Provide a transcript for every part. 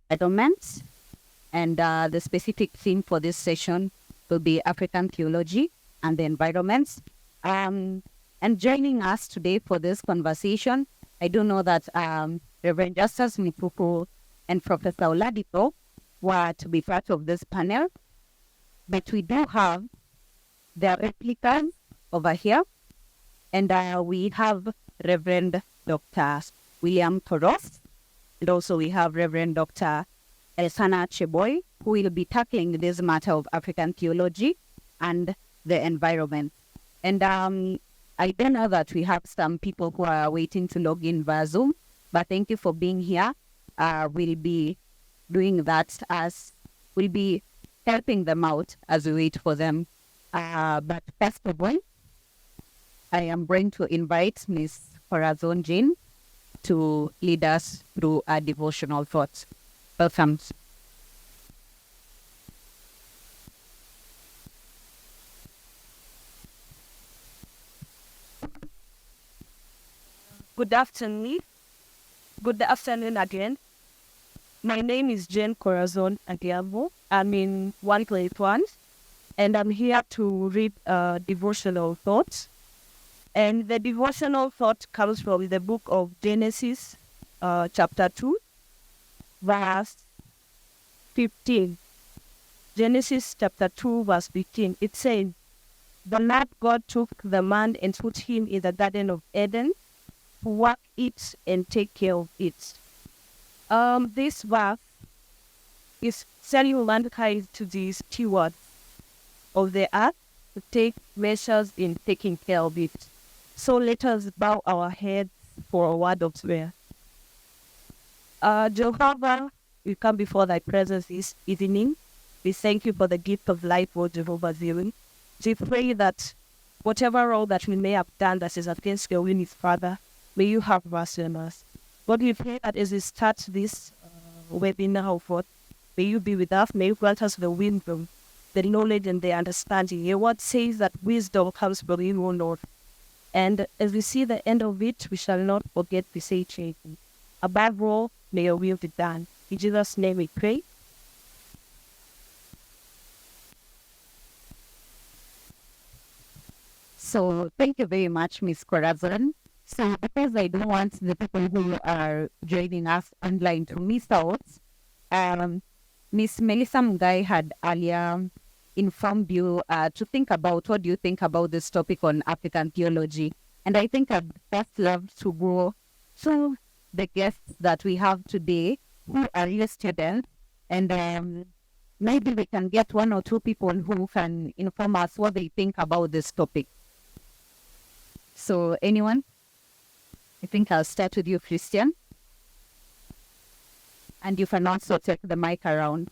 environment. And the specific theme for this session will be African theology and the environment. And joining us today for this conversation, I do know that Reverend Justice Mipuku and Professor Oladipo were to be part of this panel, but we do have their replicas over here, and we have Reverend Dr. William Koros, and also we have Reverend Dr. Elkana Cheboi, who will be tackling this matter of African theology and the environment. And I don't know that we have some people who are waiting to log in via Zoom, but thank you for being here. We'll be doing that as we'll be helping them out as we wait for them. But first of all, I am going to invite Ms. Corazon Jean to lead us through our devotional thoughts. Welcome. Good afternoon. Good afternoon again. My name is Jane Corazon Agiabo. I'm in 1.1, and I'm here to read a devotional thought. And the devotional thought comes from the book of Genesis, chapter 2, verse 15. Genesis chapter 2, verse 15. It says, "The Lord God took the man and put him in the Garden of Eden to work it and take care of it." This verse is telling mankind to be stewards of the earth, to take measures in taking care of it. So let us bow our heads for a word of prayer. Jehovah, we come before thy presence this evening. We thank you for the gift of life, O Jehovah Ziri. We pray that whatever role that we may have done that is against your will, Father, may you have mercy on us. Lord, we pray that as we start this webinar, God, may you be with us. May you grant us the wisdom, the knowledge, and the understanding. Your word says that wisdom comes from you, O Lord. And as we see the end of it, we shall not forget to say anything. Above all, may your will be done. In Jesus' name we pray. So thank you very much, Ms. Corazon. So because I don't want the people who are joining us online to miss out, Ms. Melissa Mugai had earlier informed you to think about what do you think about this topic on African theology. And I think I'd first love to go to the guests that we have today who are your students, and maybe we can get one or two people who can inform us what they think about this topic. So anyone? I think I'll start with you, Christian. And you can also take the mic around.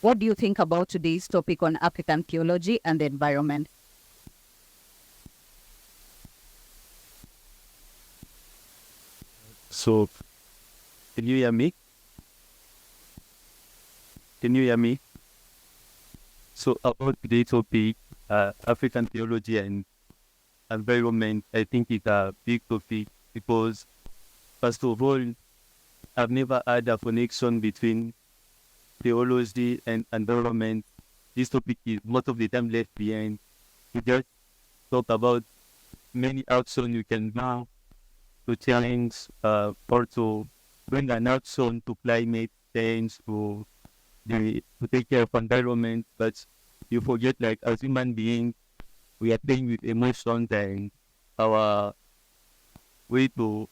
What do you think about today's topic on African theology and the environment? So, can you hear me? Can you hear me? So, about today's topic, African theology and environment, I think it's a big topic because, first of all, I've never had a connection between theology and environment. This topic is most of the time left behind. We just talk about many actions you can do to challenge or to bring an action to climate change, to take care of environment, but you forget, like, as human beings, we are playing with emotions and our way to,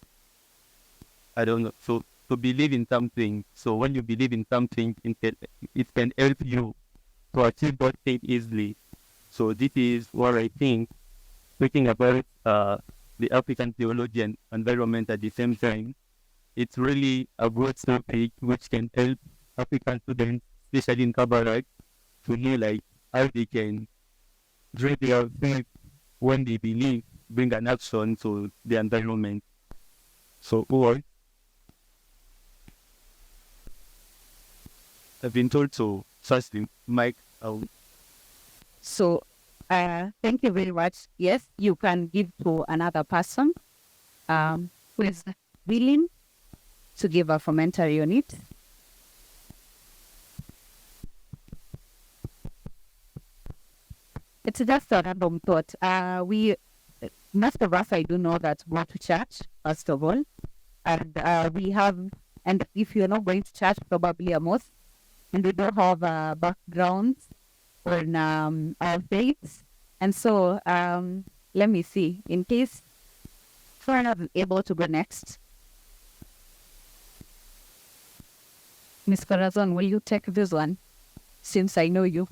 I don't know, so to believe in something. So when you believe in something, it can help you to achieve that thing easily. So this is what I think, speaking about the African theology and environment at the same time. It's really a broad topic which can help African students, especially in Kabarak, to know like how they can draw their faith when they believe, bring an action to the environment. So, or I've been told to search the mic out. So, thank you very much. Yes, you can give to another person who is willing to give a commentary on it. It's just a random thought. Most of us, I do know that go to church, first of all. And and if you're not going to church, probably a mosque, and we don't have backgrounds on our faiths. And so, let me see, in case someone is able to go next. Miss Corazon, will you take this one? Since I know you.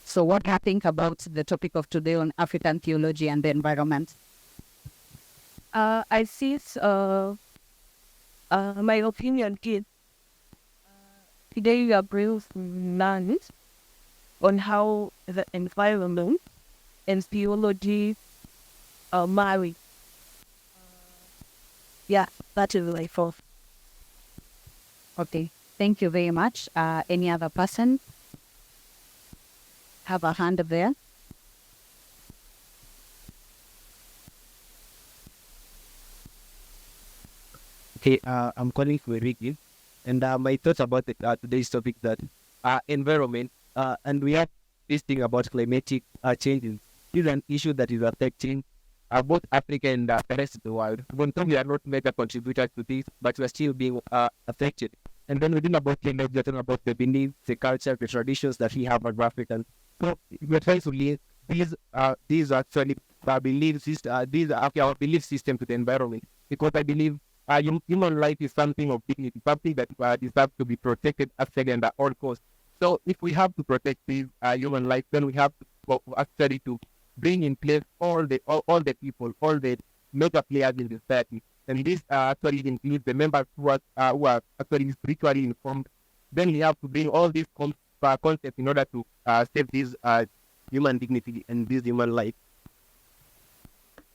So what do you think about the topic of today on African theology and the environment? I see my opinion is today we are bringing learn on how the environment and theology are married. Yeah, that is my thought. Okay, thank you very much. Any other person have a hand there? Okay, I'm calling for Ricky, and my thoughts about today's topic that environment, and we have this thing about climatic changes. This is an issue that is affecting both Africa and the rest of the world. Even though we are not mega contributors to this, but we are still being affected. And then within about climate, we're talking about the beliefs, the culture, the traditions that we have as Africans. So we're trying to link these actually beliefs. These are actually our belief system to the environment, because I believe human life is something of dignity, something that deserves to be protected actually under all costs. So if we have to protect this human life, then we have to actually to bring in place all the people, all the major players in the society. And this actually includes the members who are actually spiritually informed. Then we have to bring all these concepts in order to save this human dignity and this human life.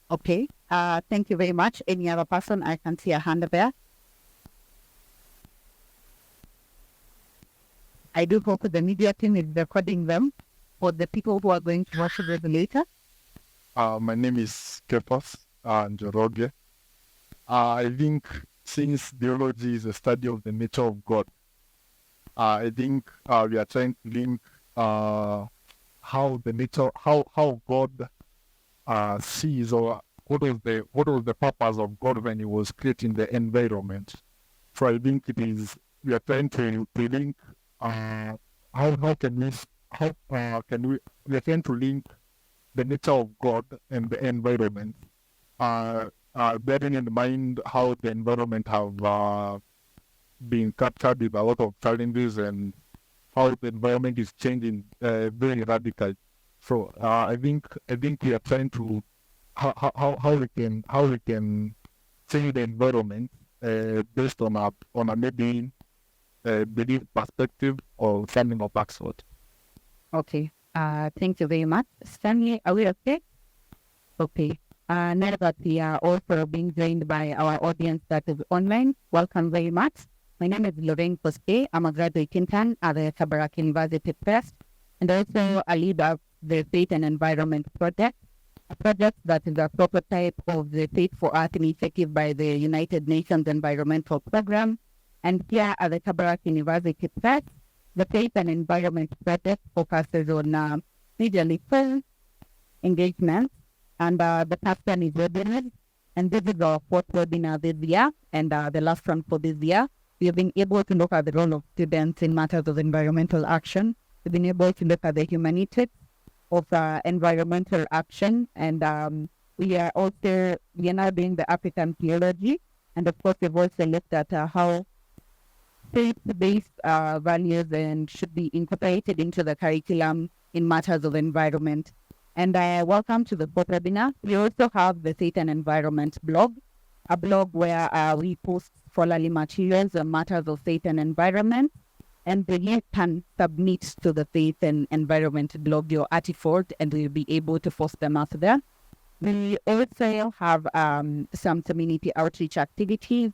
Okay, thank you very much. Any other person? I can see a hand there. I do hope the media team is recording them for the people who are going to watch it later. My name is Kepas Njoroge. I think since theology is a study of the nature of God, I think we are trying to link how God sees, or what was the purpose of God when He was creating the environment. So I think we are trying to link we are trying to link the nature of God and the environment, bearing in mind how the environment have been captured with a lot of challenges and how the environment is changing very radically. So I think we are trying to how we can change the environment based on a maybe belief perspective or something of that sort. Okay. Thank you very much. Stanley, are we okay? Okay. Now that we are also being joined by our audience that is online, welcome very much. My name is Lorraine Poste. I'm a graduate intern at the Kabarak University Press, and also a leader of the Faith and Environment Project, a project that is a prototype of the Faith for Earth initiative by the United Nations Environmental Program. And here at the Kabarak University Press, the Faith and Environment Project focuses on majorly full engagement, and the captain is webinars. And this is our fourth webinar this year, and the last one for this year. We have been able to look at the role of students in matters of environmental action. We've been able to look at the humanities of environmental action, and we are now doing the African theology, and of course we've also looked at how faith-based values and should be incorporated into the curriculum in matters of environment. And welcome to the fourth webinar. We also have the Faith and Environment blog, a blog where we post scholarly materials on matters of faith and environment. And you can submit to the Faith and Environment blog your artifact, and we'll be able to post them out there. We also have some community outreach activities,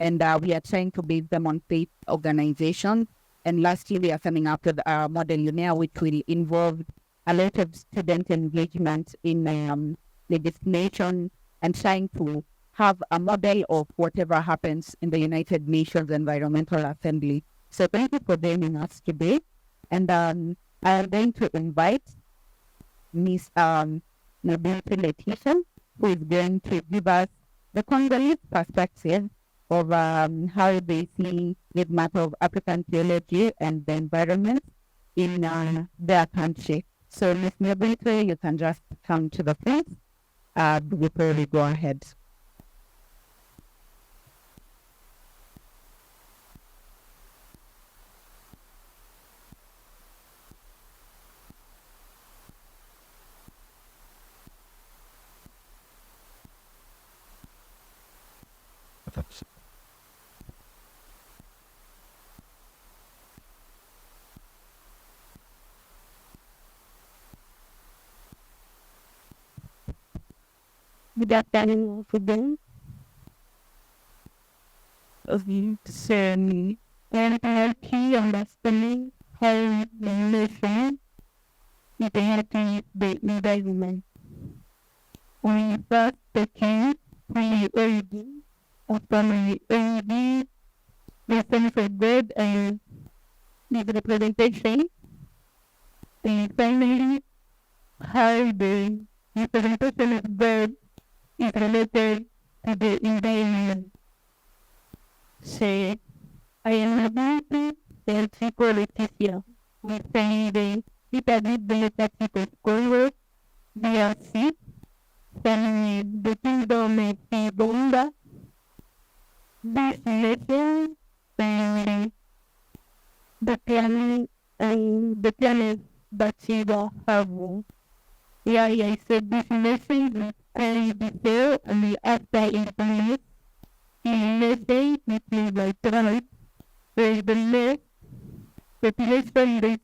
and we are trying to base them on faith organizations. And lastly, we are coming up with our model UNEA, which will involve a lot of student engagement in legislation and trying to have a model of whatever happens in the United Nations Environmental Assembly. So thank you for joining us today. And I am going to invite Miss Nobility Letitia, who is going to give us the Congolese perspective of how they see the matter of African theology and the environment in their country. So, Ms. Nobility, you can just come to the front before we go ahead. Good afternoon, everyone. And NLP understanding how the nation interacting with the environment. We first begin with the origin of family origin, the sense of God and the representation, and finally how the representation of God is related to the environment. So, I am ability and politician. We say the capability of Congress, DRC, and the kingdom of Uganda, this nation, and the planet, and the planet that you have. Yeah, I said this nation is very detailed and the after information. In nation, which is by tribe, where the less population rate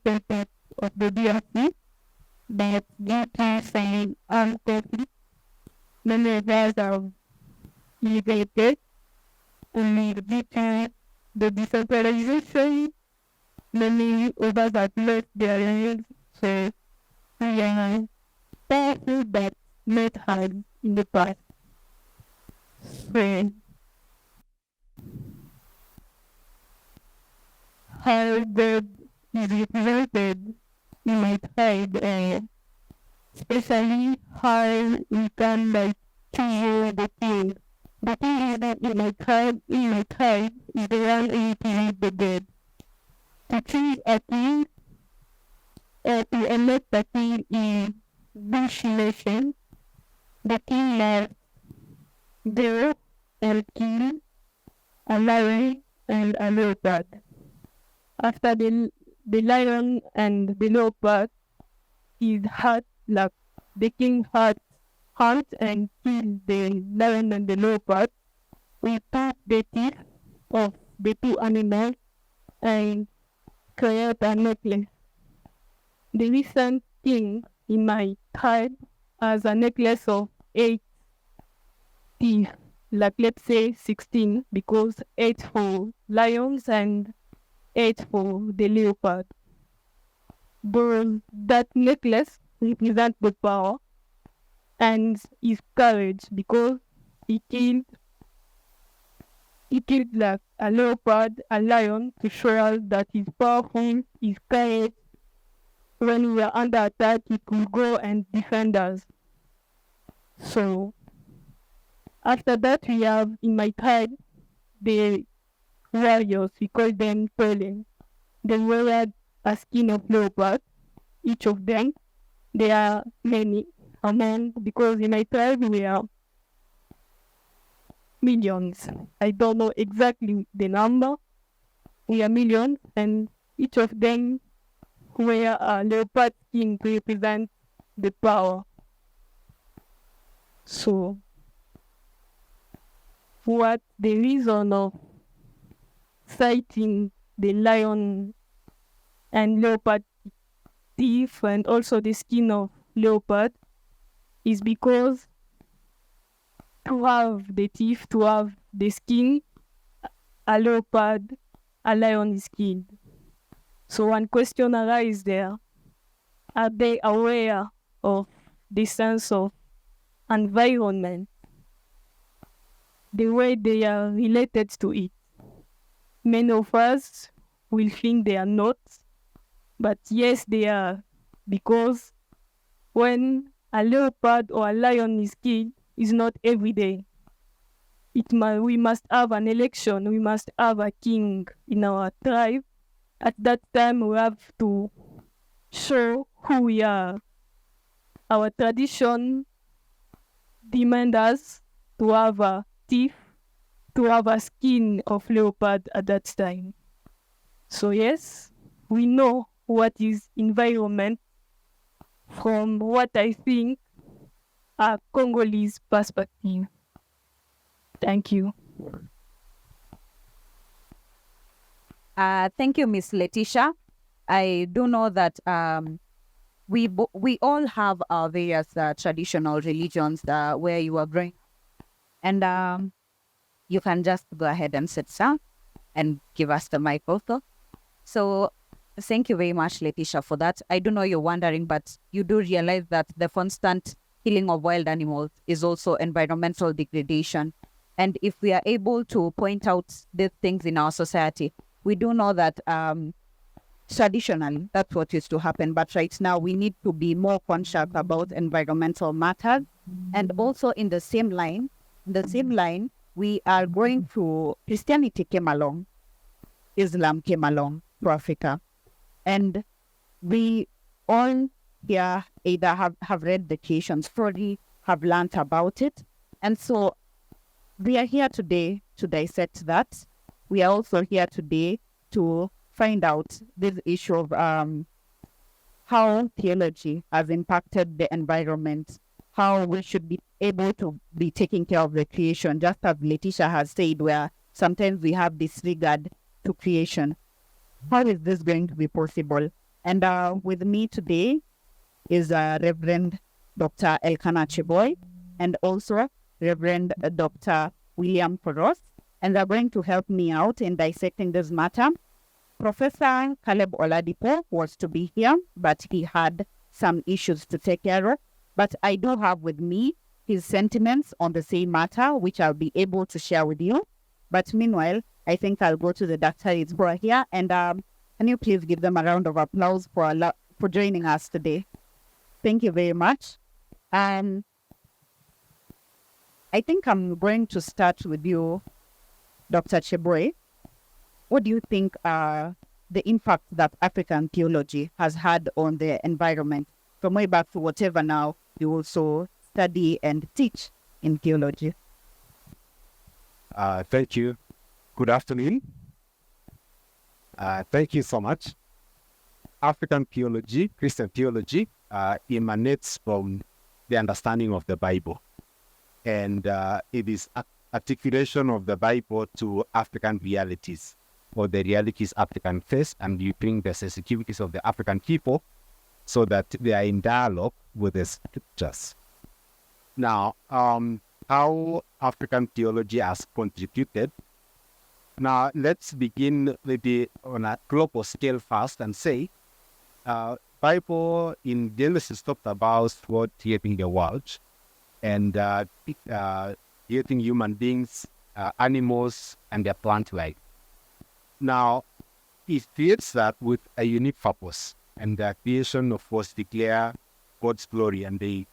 of the DRC, that due to saying armed conflict, many of us are immigrated, and due to the decentralization, many of us have lost their lives, so we are powerful but not hard in the past. So, how God is represented in my tribe area, especially how we can like choose the king. The king is that in my tribe is the one who represents the dead. To choose a king to elect a king in Bush nation, the king must go and kill a lion and a leopard. After the lion and the leopard is hurt, like the king hunt and kill the lion and the leopard, we put the teeth of the two animals and create a necklace. The recent king in my tribe has a necklace of 8 teeth, like let's say 16, because 8 for lions and 8 for the leopard. But that necklace represents the power and his courage, because he killed like a leopard, a lion, to show us that he's powerful, his courage. When we are under attack, he could go and defend us. So, after that, we have in my tribe the warriors, we call them Perlin. They wear a skin of leopard, each of them. There are many among, because in my tribe we are millions. I don't know exactly the number. We are millions, and each of them wear a leopard skin to represent the power. So, what the reason of citing the lion and leopard teeth and also the skin of leopard is because to have the teeth, to have the skin, a leopard, a lion is killed. So one question arises there. are they aware of the sense of environment, the way they are related to it? Many of us will think they are not, but yes, they are, because when a leopard or a lion is killed, it's not every day. We must have an election, we must have a king in our tribe. At that time, we have to show who we are. Our tradition demands us to have a teeth, to have a skin of leopard at that time. So yes, we know what is environment from what I think a Congolese perspective. Thank you. Thank you, Miss Letitia. I do know that we all have our various traditional religions where you are growing, and you can just go ahead and sit down and give us the mic also. So thank you very much, Letitia, for that. I do know you're wondering, but you do realize that the constant killing of wild animals is also environmental degradation. And if we are able to point out these things in our society, we do know that traditionally that's what used to happen. But right now we need to be more conscious about environmental matters. And also in the same line, we are going through, Christianity came along, Islam came along to Africa. And we all here either have read the creation story, have learned about it. And so we are here today to dissect that. We are also here today to find out this issue of how theology has impacted the environment, how we should be able to be taking care of the creation, just as Letitia has said, where sometimes we have disregard to creation. How is this going to be possible? And with me today is Reverend Dr. Elkana Cheboi and also Reverend Dr. William Koros, and they're going to help me out in dissecting this matter. Professor Caleb Oladipo was to be here, but he had some issues to take care of. But I do have with me his sentiments on the same matter, which I'll be able to share with you. But meanwhile, I think I'll go to the doctors who are here, and can you please give them a round of applause for joining us today? Thank you very much. I think I'm going to start with you, Dr. Cheboi. What do you think are the impact that African theology has had on the environment from way back to whatever now you also study and teach in theology? Thank you. Good afternoon. Thank you so much. African theology, Christian theology, emanates from the understanding of the Bible. And it is articulation of the Bible to African realities, or the realities African face, and you bring the sensitivities of the African people so that they are in dialogue with the scriptures. Now, how African theology has contributed. Now, let's begin maybe on a global scale first and say, Bible in Genesis talked about God creating the world and creating human beings, animals, and their plant life. Now, it creates that with a unique purpose, and the creation, of course, declare God's glory, and they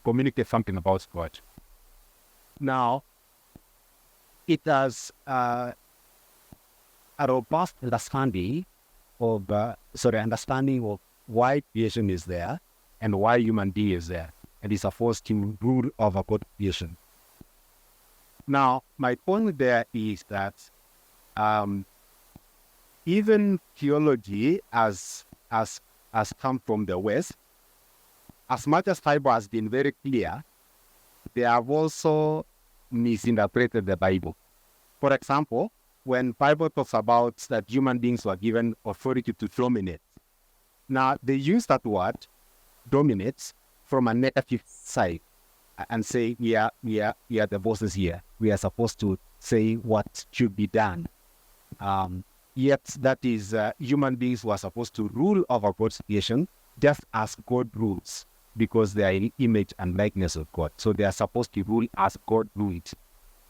communicate something about God. Now, it has a robust understanding of why creation is there and why human being is there, and is supposed to rule over God creation. Now, my point there is that even theology has come from the West. As much as Bible has been very clear, they have also misinterpreted the Bible. For example, when Bible talks about that human beings were given authority to dominate, now they use that word, dominate, from a negative side and say we are the bosses here. We are supposed to say what should be done. Yet that is human beings who are supposed to rule over God's creation just as God rules, because they are in image and likeness of God. So they are supposed to rule as God rules.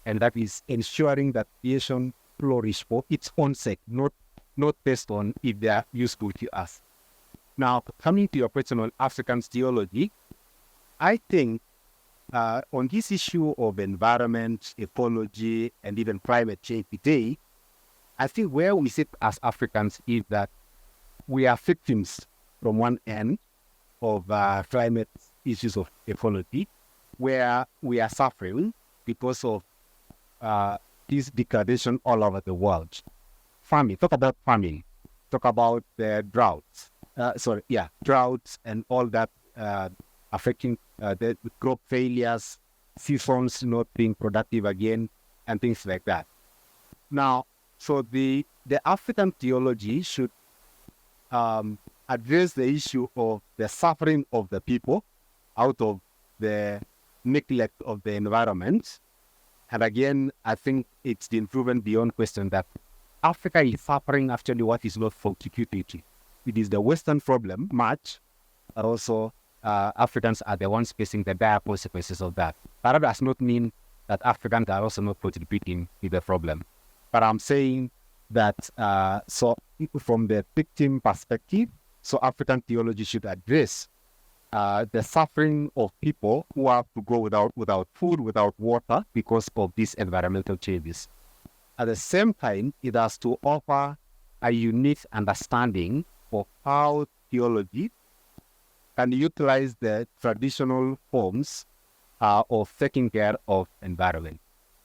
And that is ensuring that creation flourish for its own sake, not based on if they are useful to us. Now, coming to your question on African theology, I think on this issue of environment, ecology, and even climate change today, I think where we sit as Africans is that we are victims from one end of climate issues of ecology, where we are suffering because of this degradation all over the world. Farming, talk about farming, talk about the droughts, droughts and all that affecting the crop failures, seasons not being productive again, and things like that. Now, so the African theology should address the issue of the suffering of the people out of the neglect of the environment. And again, I think it's been proven beyond question that Africa is suffering actually what is not contributing. It is the Western problem much, but also Africans are the ones facing the dire consequences of that. But that does not mean that Africans are also not contributing to the problem. But I'm saying that so from the victim perspective, so African theology should address the suffering of people who have to go without food, without water because of these environmental changes. At the same time, it has to offer a unique understanding of how theology can utilize the traditional forms of taking care of environment.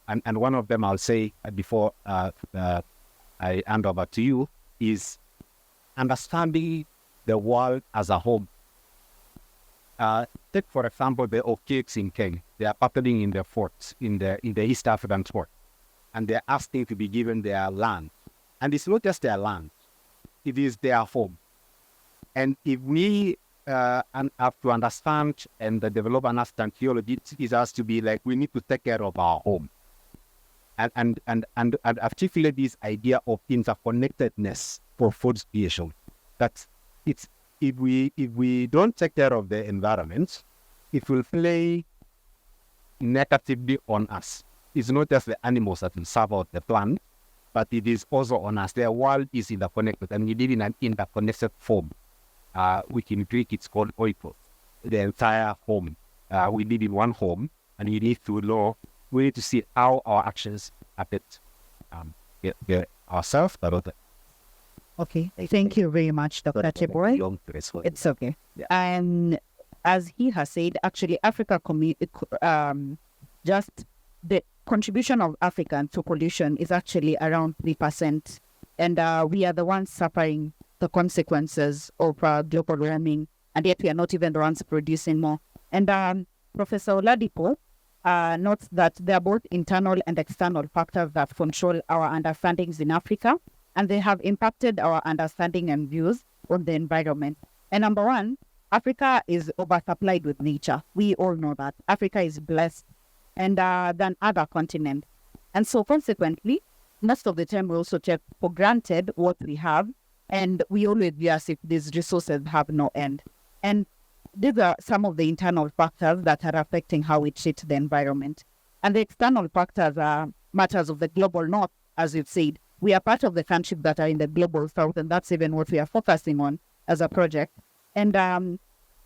And one of them I'll say before I hand over to you is understanding the world as a whole. Take for example the Okieks in Kenya. They are patrolling in the forts in the East African fort, and they're asking to be given their land. And it's not just their land; it is their home. And if we have to understand and develop an African theology, it has to be like we need to take care of our home, and articulate this idea of interconnectedness for food creation. That it's if we don't take care of the environment, it will play negatively on us. It's not just the animals that will suffer the plant, but it is also on us. The world is interconnected, and we live in an interconnected form, which in Greek it's called oikos, the entire home. We live in one home, and we need to see how our actions affect ourselves, but also. Okay, thank you very much, Dr. Cheboi. It's okay. Yeah. And as he has said, actually, Africa, just the contribution of Africa to pollution is actually around 3%. And we are the ones suffering the consequences of global warming, and yet we are not even the ones producing more. And Professor Oladipo notes that there are both internal and external factors that control our understandings in Africa, and they have impacted our understanding and views on the environment. And number one, Africa is oversupplied with nature. We all know that. Africa is blessed and than other continents. And so consequently, most of the time we also take for granted what we have, and we always view as if these resources have no end. And these are some of the internal factors that are affecting how we treat the environment. And the external factors are matters of the global north, as you've said. We are part of the countries that are in the global south, and that's even what we are focusing on as a project. And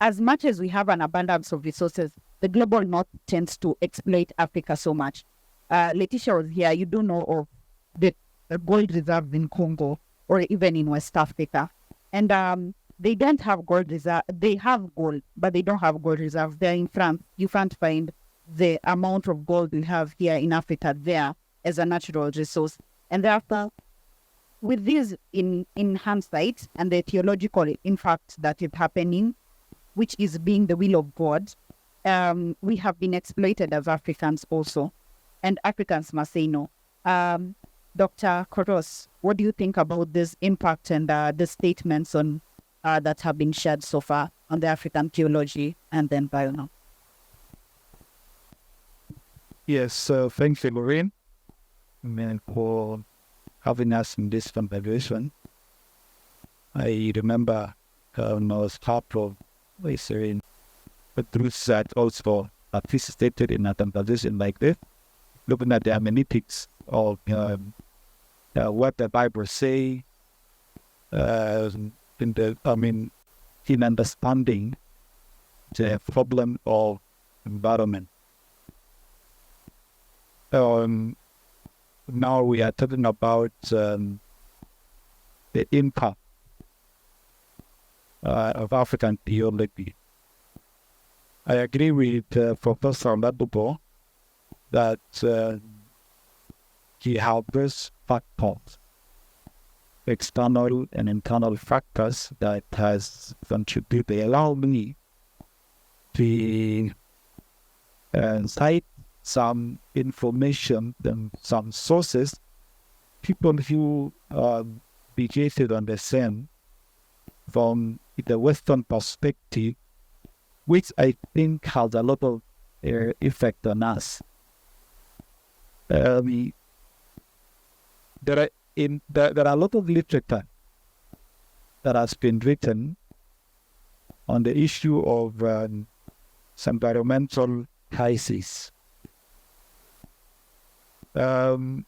as much as we have an abundance of resources, the global north tends to exploit Africa so much. Letitia was here. You do know of the gold reserves in Congo or even in West Africa. And they don't have gold reserve. They have gold, but they don't have gold reserves. They're in France. You can't find the amount of gold we have here in Africa there as a natural resource. And therefore, with this in hindsight and the theological impact that is happening, which is being the will of God, we have been exploited as Africans also. And Africans must say no. Dr. Koros, what do you think about this impact and the statements on that have been shared so far on the African theology and the environment? Yes, thanks, Lorraine, for having us in this conversation. I remember part of Israel, but truths that also participated in a conversation like this, looking at the hermeneutics of what the Bible say, in understanding the problem of environment. Now we are talking about the impact of African theology. I agree with Professor Ladubo that he has those factors, external and internal factors that has contributed. They allow me to cite some information and some sources, people who begin to understand from the Western perspective, which I think has a lot of effect on us. There are a lot of literature that has been written on the issue of environmental crisis. One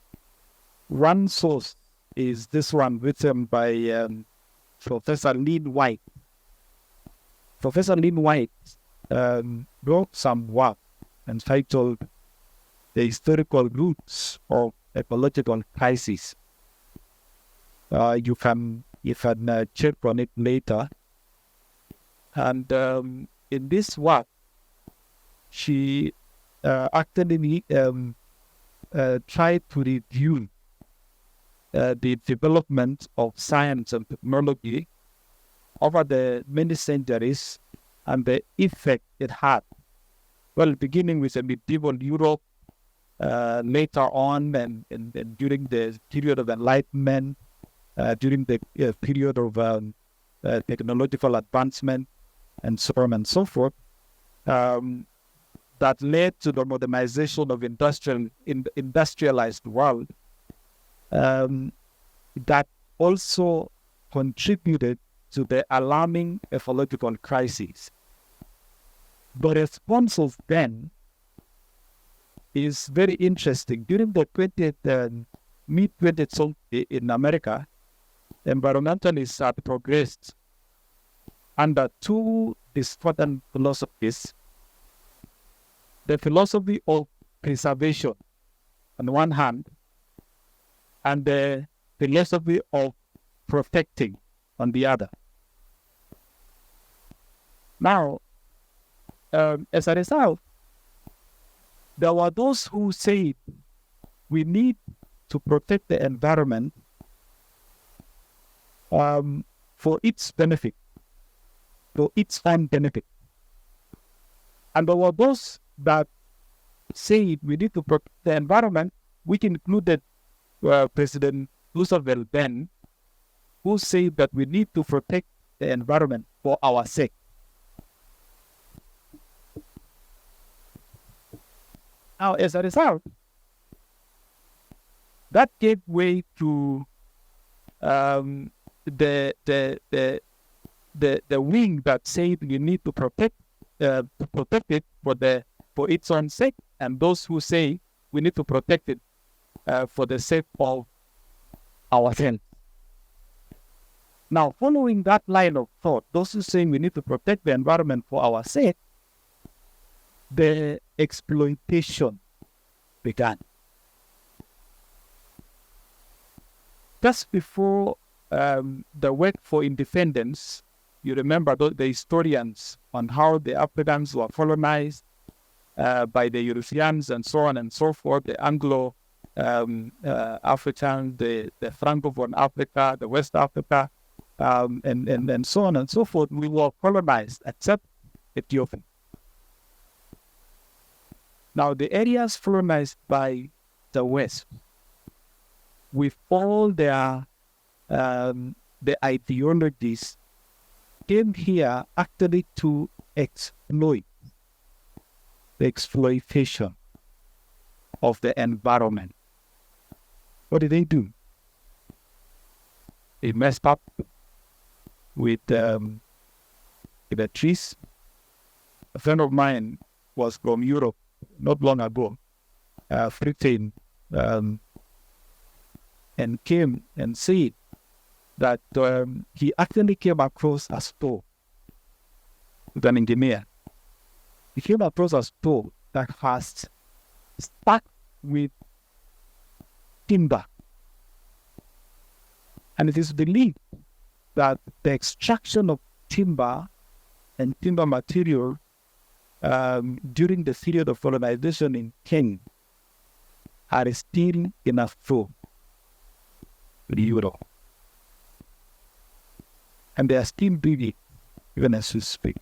source is this one written by Professor Lynn White. Professor Lynn White wrote some work entitled "The Historical Roots of Ecological Crisis." You can check on it later. And in this work, she actually tried to review the development of science and technology over the many centuries and the effect it had. Well, beginning with the medieval Europe, later on, and during the period of Enlightenment, during the period of technological advancement, and so on and so forth, that led to the modernization of industrialized world, that also contributed to the alarming ecological crisis. The response of then is very interesting. During the mid-20th century in America, environmentalists had progressed under two discordant philosophies: the philosophy of preservation on one hand, and the philosophy of protecting on the other. Now, as a result, there were those who said we need to protect the environment for its benefit, for its own benefit. And there were those that said we need to protect the environment, which included President Roosevelt then, who said that we need to protect the environment for our sake. Now, as a result, that gave way to the wing that said you need to protect it for its own sake, and those who say we need to protect it for the sake of our health. Now, following that line of thought, those who say we need to protect the environment for our sake, the exploitation began. Just before the work for independence, you remember the historians on how the Africans were colonized by the Europeans and so on and so forth, the Anglo-African, the Francophone Africa, the West Africa, and so on and so forth. We were colonized, except Ethiopia. Now, the areas colonized by the West, with all their the ideologies, came here actually to exploit the exploitation of the environment. What did they do? They messed up with in the trees. A friend of mine was from Europe not long ago, Britain, and came and said that he actually came across a store with an engineer. He came across a store that has stuck with timber. And it is believed that the extraction of timber and timber material during the period of colonization in Kenya are still in a flow with Europe. And they are still doing it even as we speak.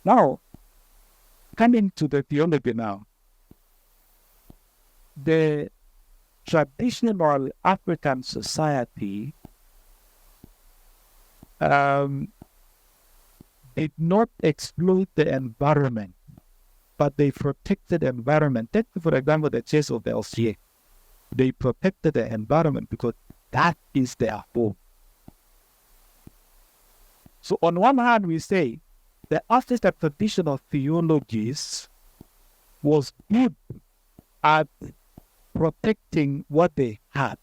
Now, coming to the theology now, the traditional African society did not exploit the environment, but they protected the environment. Take, for example, the case of the LCA. They protected the environment because that is their home. So on one hand, we say the African traditional theologies was good at protecting what they had.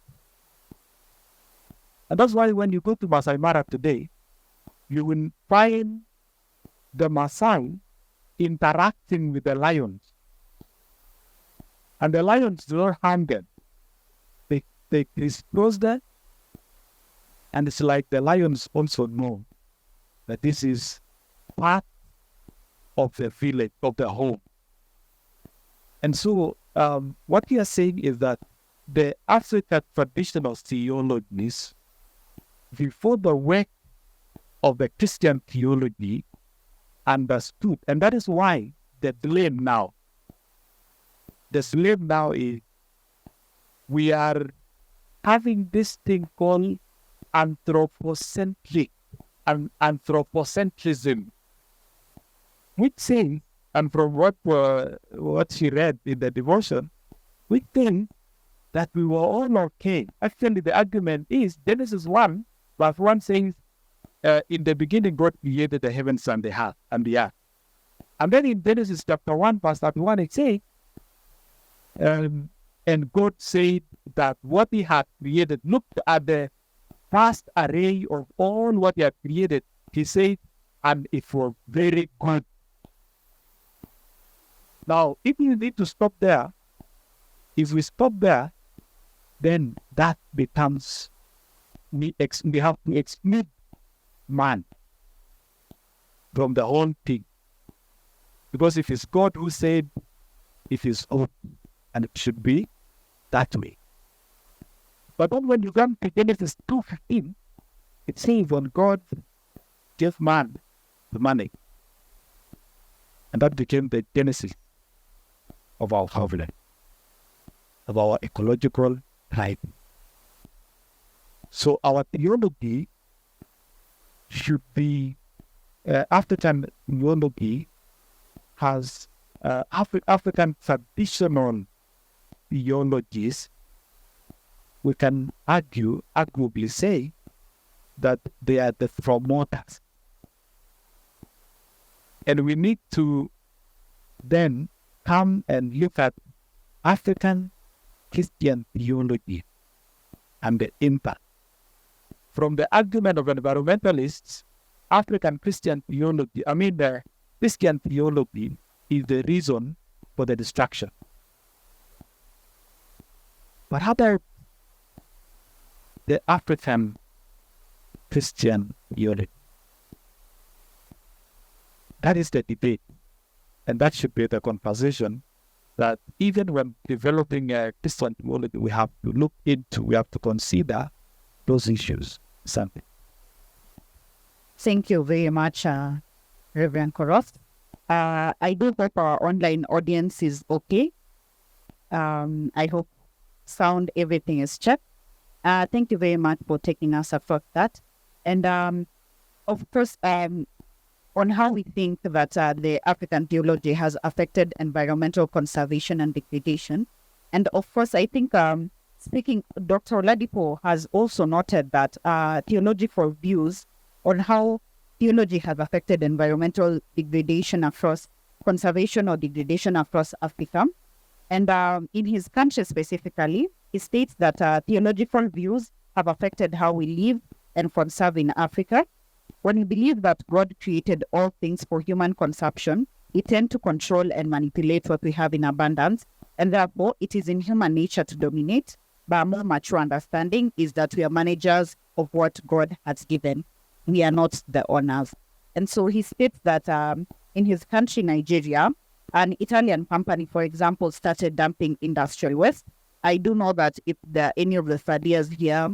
And that's why when you go to Masai Mara today, you will find the Maasai interacting with the lions. And the lions do not harm them. They expose them, and it's like the lions also know that this is part of the village, of the home. And so what we are saying is that the African traditional theologies, before the work of the Christian theology, understood, and that is why the blame now is we are having this thing called anthropocentric and anthropocentrism, which says, and from what she read in the devotion, we think that we were all okay. Actually, the argument is Genesis 1, verse 1 says, in the beginning God created the heavens and the earth. And then in Genesis chapter 1, verse 31, it says, and God said that what he had created, looked at the vast array of all what he had created, he said, and it was very good. Now, if you need to stop there, if we stop there, then that becomes, we have to exclude man from the whole thing. Because if it's God who said it is good, and it should be that way. But then when you come to Genesis 2:15, it says when God gave man the money, and that became the genesis of our covenant, of our ecological life. So our theology should be, African theology has African traditional theologies. We can arguably say that they are the promoters. And we need to then come and look at African Christian theology and the impact. From the argument of environmentalists, African Christian theology, the Christian theology is the reason for the destruction. But how about the African Christian theology? That is the debate. And that should be the conversation that even when developing a Christian theology, we have to look into, we have to consider those issues. Something. Thank you very much, Reverend Koros. I do hope our online audience is okay. I hope sound, everything is checked. Thank you very much for taking us up for that. And of course, on how we think that the African theology has affected environmental conservation and degradation. And of course, I think Dr. Oladipo has also noted that theology for views on how theology has affected environmental degradation across conservation or degradation across Africa. And in his country specifically, he states that theological views have affected how we live and conserve in Africa. When we believe that God created all things for human consumption, we tend to control and manipulate what we have in abundance, and therefore it is in human nature to dominate. But a more mature understanding is that we are managers of what God has given. We are not the owners. And so he states that in his country, Nigeria, an Italian company, for example, started dumping industrial waste. I do know that if there are any of the studies here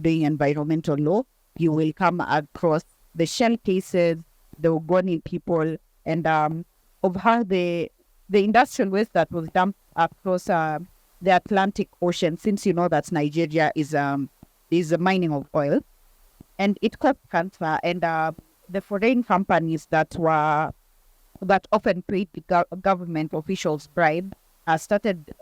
doing environmental law, you will come across the shell cases, the Ogoni people, and of how the industrial waste that was dumped across the Atlantic Ocean, since you know that Nigeria is a mining of oil, and it caused cancer. And the foreign companies that often paid the government officials bribe started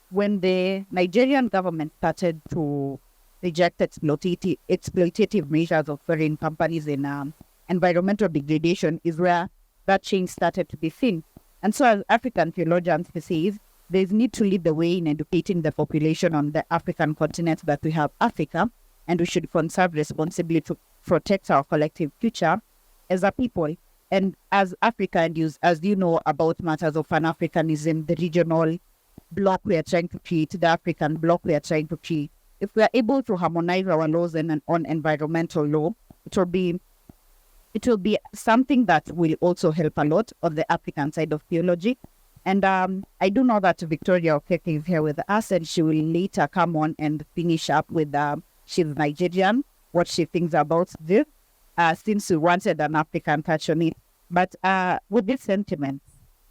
when the Nigerian government started to reject exploitative measures of foreign companies in environmental degradation, is where that change started to be seen. And so as African theologians, he says, there is need to lead the way in educating the population on the African continent that we have Africa, and we should conserve responsibly to protect our collective future as a people. And as Africa, and as you know about matters of Pan-Africanism, the regional bloc we are trying to create, the African bloc we are trying to create, if we are able to harmonize our laws on environmental law, it will be something that will also help a lot on the African side of theology. And I do know that Victoria Okeke is here with us, and she will later come on and finish up with, she's Nigerian, what she thinks about this, since we wanted an African touch on it. But with this sentiment,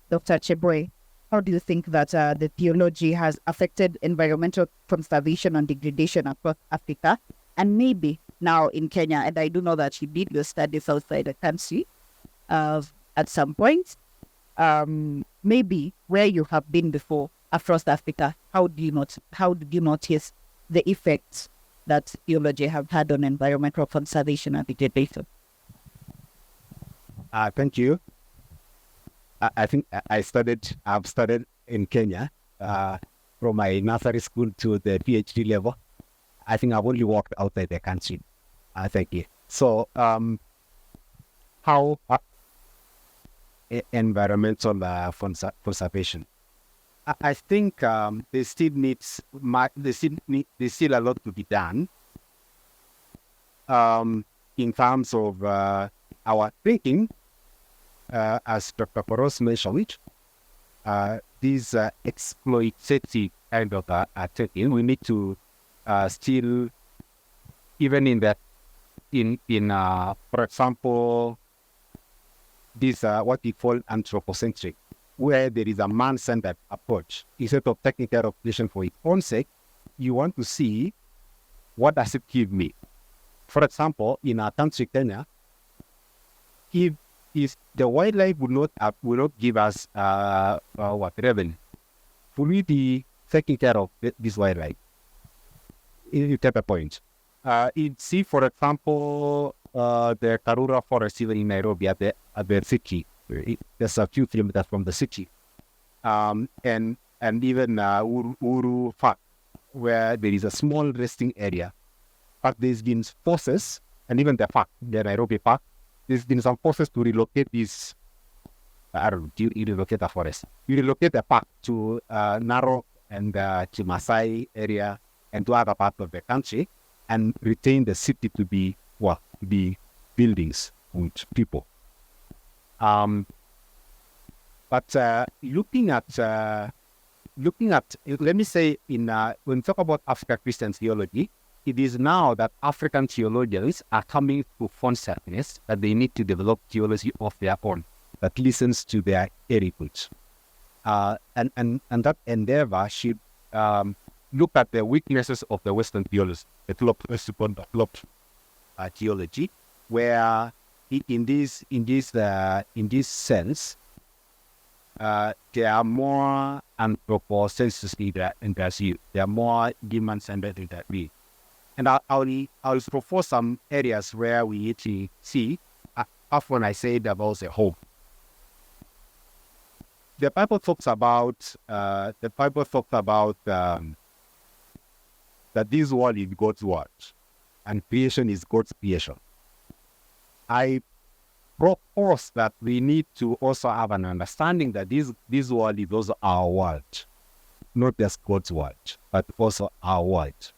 Dr. Cheboi, how do you think that the theology has affected environmental conservation and degradation across Africa, and maybe now in Kenya? And I do know that you did your studies outside the country at some point. Maybe where you have been before across Africa, how did you notice the effects that theology have had on environmental conservation and degradation? Thank you. I think I've studied in Kenya from my nursery school to the PhD level. I think I've only worked outside the country. Thank you. So, how environmental conservation? I think there still a lot to be done in terms of our thinking. As Dr. Koros mentioned, these exploitative kind of thinking, we need to still, even in that, for example, this what we call anthropocentric, where there is a man-centered approach. Instead of taking care of creation for its own sake, you want to see what does it give me. For example, in our country, Kenya, if the wildlife will not give us revenue, will we be taking care of this wildlife? You take a point. See, for example, the Karura Forest even in Nairobi at the city. There's a few kilometers from the city, and even Uru Park, where there is a small resting area, but there's been forces, and even the Nairobi Park, there's been some forces to relocate this. I don't know, do you relocate the forest? You relocate the park to Narok and to Masai area and to other parts of the country, and retain the city to be buildings with people. But looking at, let me say, when we talk about African Christian theology, it is now that African theologians are coming to consciousness that they need to develop theology of their own that listens to their heritage. And that endeavor should look at the weaknesses of the Western theology, the developed theology, where in this sense, they are more anthropocentric in their view. They are more human-centered in that view. And I'll propose some areas where we need to see often I said about the home. The Bible talks about that this world is God's world and creation is God's creation. I propose that we need to also have an understanding that this world is also our world, not just God's world, but also our world.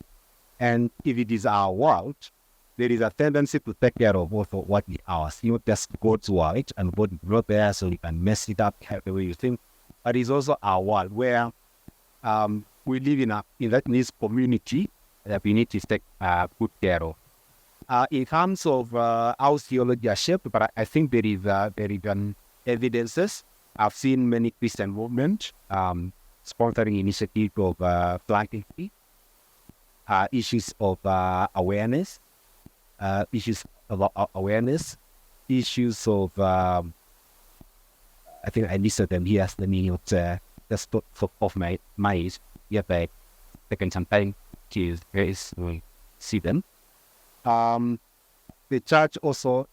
And if it is our world, there is a tendency to take care of also what is ours, not just God's world and God brought there so you can mess it up the way you think, but it's also our world where we live in this community that we need to take good care of. In terms of how theology is shaped, but I think there is evidences. I've seen many Christian movements sponsoring initiatives of planting tree, issues of awareness, issues I think I listed them here as the meaning of the top of my mind. Yet I taken some time to see them. The church also,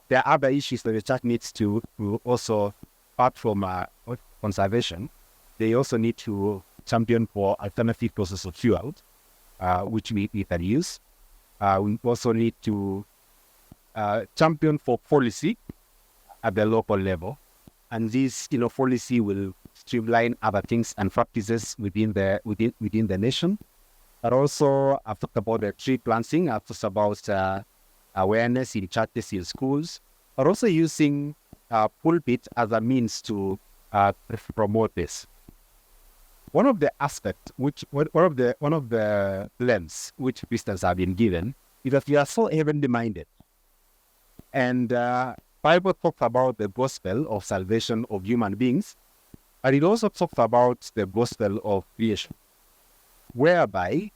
there are other issues that the church needs to also, apart from conservation, they also need to champion for alternative processes of fuel, which we can use. We also need to champion for policy at the local level. And this, policy will streamline other things and practices within the nation. But also, I've talked about the tree planting. I've talked about awareness in churches, in schools, but also using pulpit as a means to promote this. One of the aspects, one of the lens which Christians have been given, is that we are so heavenly minded, and Bible talks about the gospel of salvation of human beings, but it also talks about the gospel of creation, whereby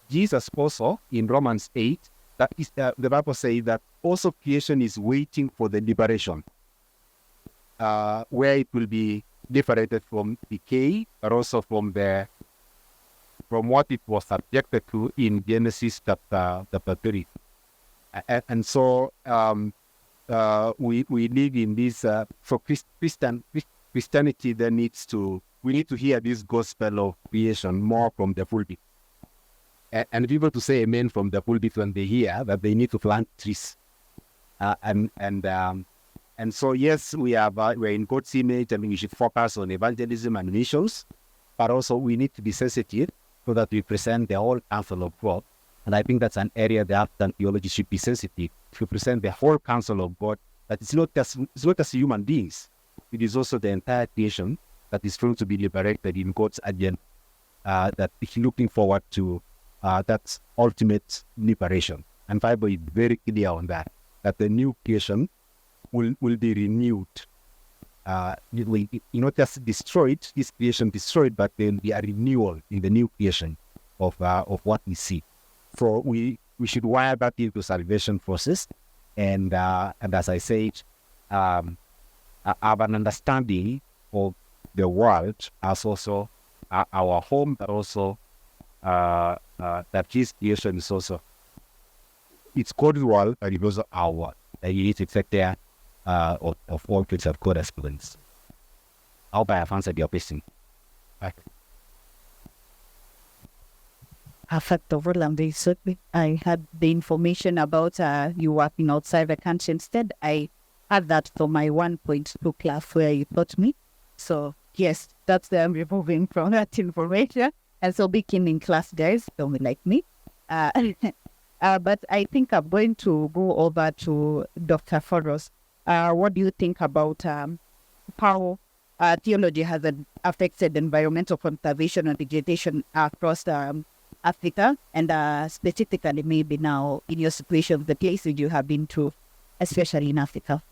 Jesus also in Romans 8, that is the Bible says that also creation is waiting for the liberation, where it will be liberated from decay, but also from what it was subjected to in Genesis chapter 3. And so we live in this. For Christianity, we need to hear this gospel of creation more from the pulpit, and people to say amen from the pulpit when they hear that they need to plant trees, and so yes, we're in God's image, and we should focus on evangelism and missions, but also we need to be sensitive so that we present the whole counsel of God. And I think that's an area that African theology should be sensitive to present the whole counsel of God. That it's not just human beings; it is also the entire creation that is going to be liberated in God's agenda. That is looking forward to that ultimate liberation. And the Bible is very clear on that. That the new creation will be renewed. It will not just destroyed, this creation destroyed, but there will be a renewal in the new creation of what we see. So we should wire that into salvation process, and as I said, have an understanding of the world as also our home, but also that this creation is also, it's God's world, and it's also our world. And you need to take care of all things of God as plans. I hope I have answered your question. Certainly. I had the information about you working outside the country. Instead, I had that for my 1.2 class where you taught me. So, yes, that's where I'm removing from that information. And so be keen in class, guys. Don't be like me. But I think I'm going to go over to Dr. Koros. What do you think about how theology has affected environmental conservation and degradation across Africa, and specifically maybe now in your situation, the places you have been to, especially in Africa?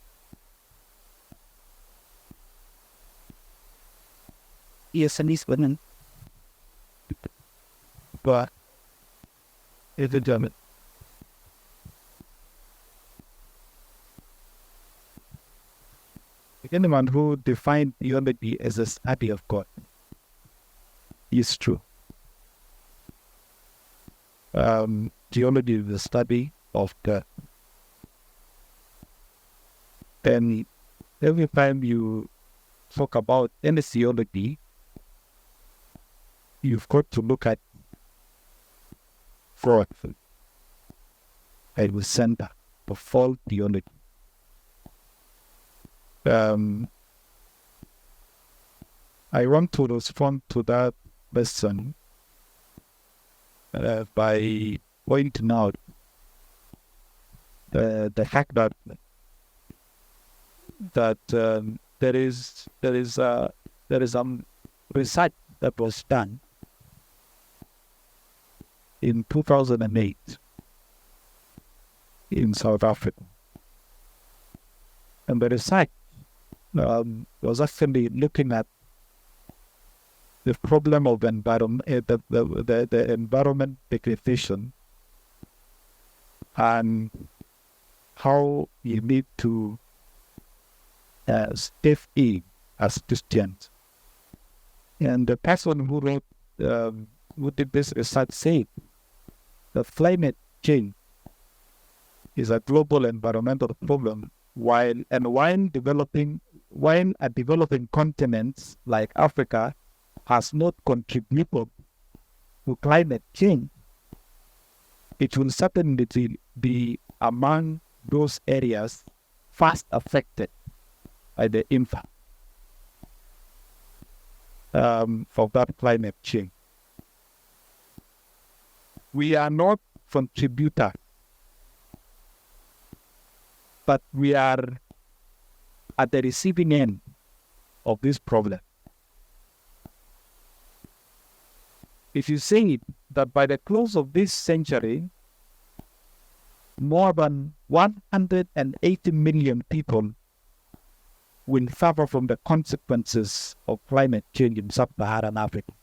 Yes, and this woman. But it's a German. Anyone who defined theology as a study of God is true. Theology is the study of God. then every time you talk about any theology, you've got to look at God at the center of all theology. I want to respond to that question by pointing out the fact that there is research that was done in 2008 in South Africa, and the research was actually looking at the problem of the environment degradation and how you need to step in as Christians. And the person who wrote, who did this research said that climate change is a global environmental problem, while developing continents like Africa has not contributed to climate change, it will certainly be among those areas first affected by the impact of that climate change. We are not contributors, but we are at the receiving end of this problem. If you say that by the close of this century, more than 180 million people will suffer from the consequences of climate change in sub-Saharan Africa.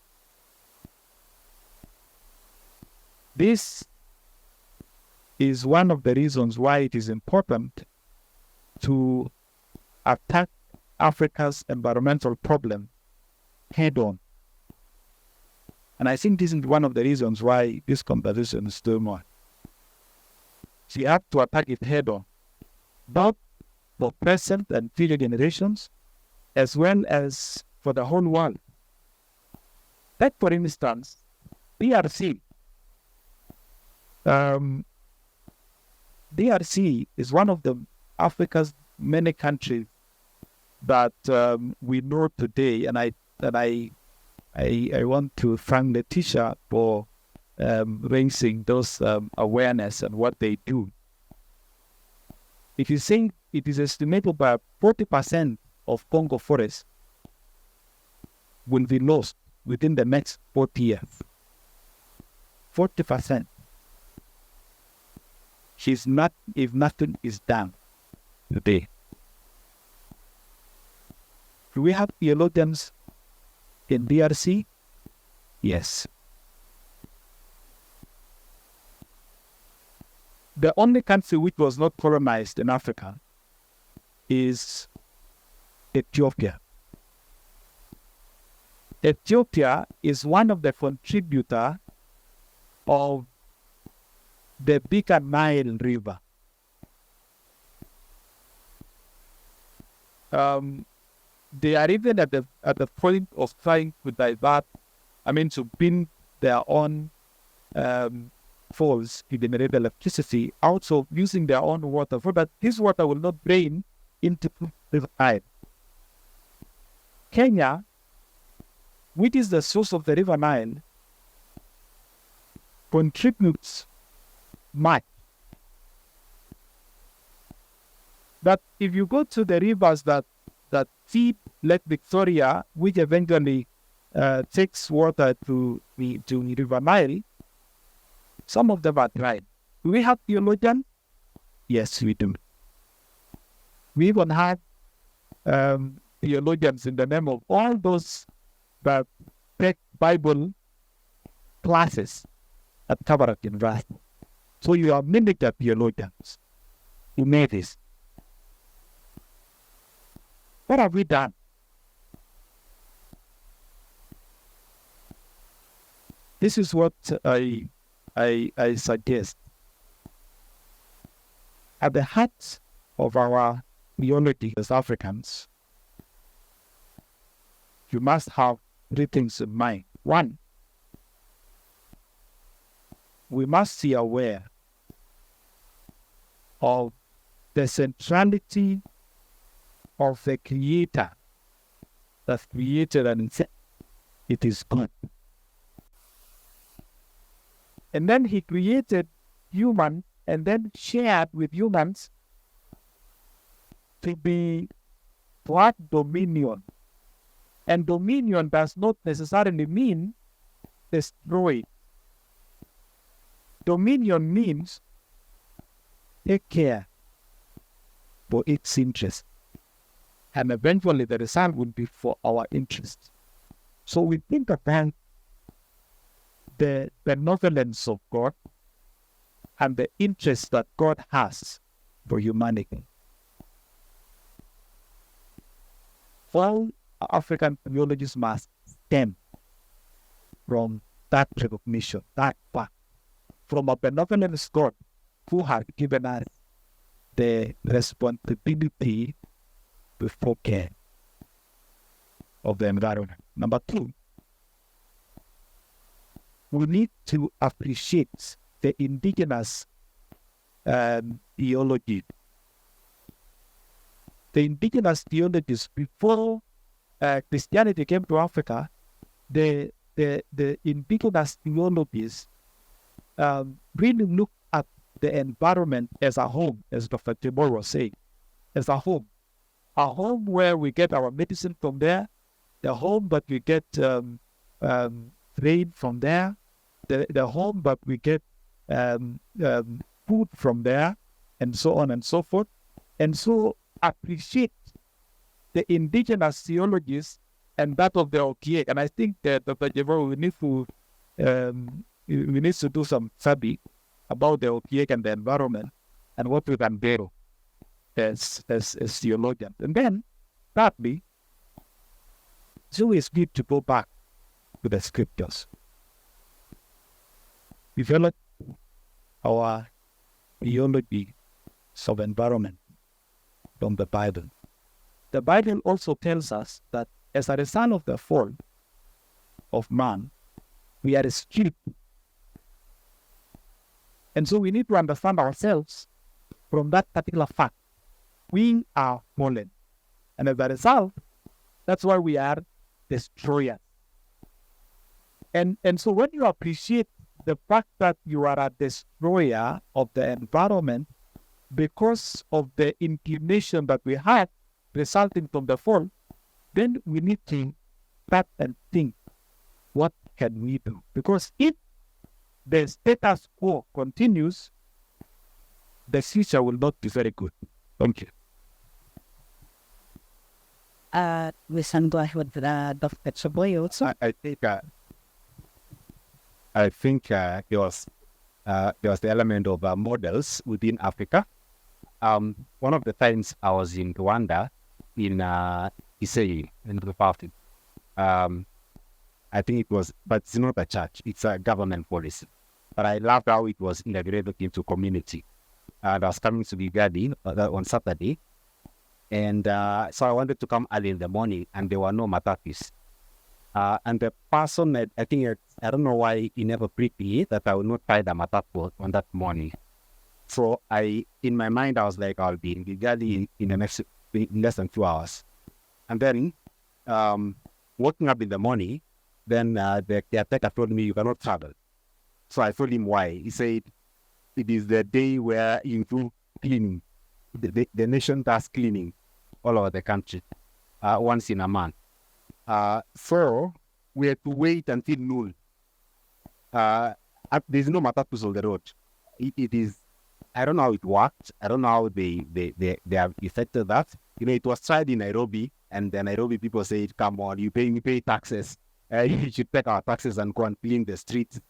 This is one of the reasons why it is important to attack Africa's environmental problem head-on. And I think this is one of the reasons why this conversation is still more. We have to attack it head-on, both for present and future generations, as well as for the whole world. Like, for instance, DRC. DRC is one of the Africa's many countries that we know today, and I want to thank Letitia for raising those awareness and what they do. If you think it is estimated by 40% of Congo forest will be lost within the next 40 years. 40%. If nothing is done today. Do we have theologians in DRC? Yes. The only country which was not colonized in Africa is Ethiopia. Ethiopia is one of the contributors of the bigger Nile River. They are even at the point of trying to divert, to build their own falls to generate electricity, also using their own water, so that this water will not drain into the Nile. Kenya, which is the source of the River Nile, contributes much. But if you go to the rivers that feed Lake Victoria, which eventually takes water to River Nile, some of them are dry. Do we have theologians? Yes, we do. We even have theologians in the name of all those that take Bible classes at Kabarak University. So you are many theologians who made this. What have we done? This is what I suggest. At the heart of our theology as Africans, you must have three things in mind. One, we must be aware of the centrality of the Creator that created and said it is good. And then he created human and then shared with humans to have dominion. And dominion does not necessarily mean destroy. Dominion means take care for its interest. And eventually the result will be for our interest. So we think about the benevolence of God and the interest that God has for humanity. All African theologies must stem from that recognition, that fact, from a benevolent God who has given us the responsibility to take care of the environment. Number two, we need to appreciate the indigenous theology. The indigenous theologies before Christianity came to Africa, the indigenous theologies really look at the environment as a home, as Dr. Cheboi was saying, as a home where we get our medicine from there, the home that we get trade from there, the home that we get food from there, and so on and so forth. And so appreciate the indigenous theologies and that of the Okiek. And I think that Dr. Cheboi, we need to do some study about the Okiek and the environment and what we can do as theologians. And then, thirdly, it's always good to go back to the scriptures. Develop our theology of environment from the Bible. The Bible also tells us that as a result of the fall of man, we are stripped. And so we need to understand ourselves from that particular fact. We are fallen. And as a result, that's why we are destroyers. And so when you appreciate the fact that you are a destroyer of the environment because of the inclination that we had resulting from the fall, then we need to start and think, what can we do? Because if the status quo continues, the future will not be very good. Thank you. We can go ahead with Dr. Cheboi also. I think there was the element of models within Africa. One of the times I was in Rwanda, in Isei, in the party. I think it was, but it's not a church, it's a government policy. But I loved how it was integrated into community. And I was coming to Bigadi on Saturday. And so I wanted to come early in the morning, and there were no matatis. And the person, I don't know why he never briefed me that I would not try the matapo on that morning. So in my mind, I was like, I'll be in Bigadi in less than 2 hours. And then, waking up in the morning, then the caretaker told me, you cannot travel. So I told him why. He said, it is the day where you do cleaning. The nation does cleaning all over the country once in a month. So we had to wait until noon. There's no matatus on the road. It is, I don't know how it worked. I don't know how they have effected that. It was tried in Nairobi, and the Nairobi people said, come on, you pay taxes. You should pay our taxes and go and clean the streets.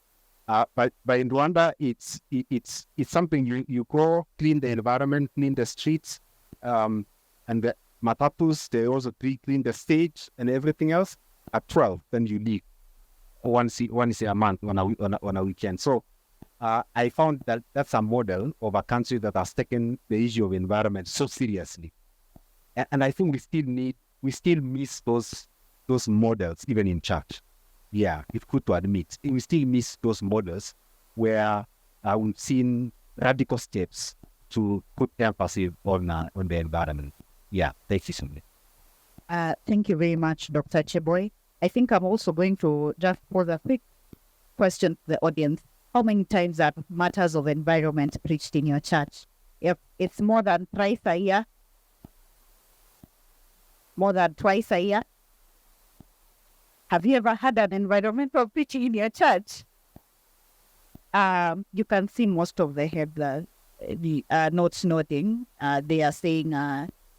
But in Rwanda, it's something you go clean the environment, clean the streets, and the matatus, they also clean the stage and everything else at 12. Then you leave once a month on a weekend. So I found that that's a model of a country that has taken the issue of environment so seriously. And I think we still miss those models even in church. Yeah, it's good to admit we still miss those models where we've seen radical steps to put emphasis on the environment. Yeah, thank you so much. Thank you very much, Dr. Cheboi. I think I'm also going to just pose a quick question to the audience. How many times are matters of environment preached in your church? If it's more than thrice a year, more than twice a year, have you ever had an environmental preaching in your church? You can see most of the heads, the notes noting, they are saying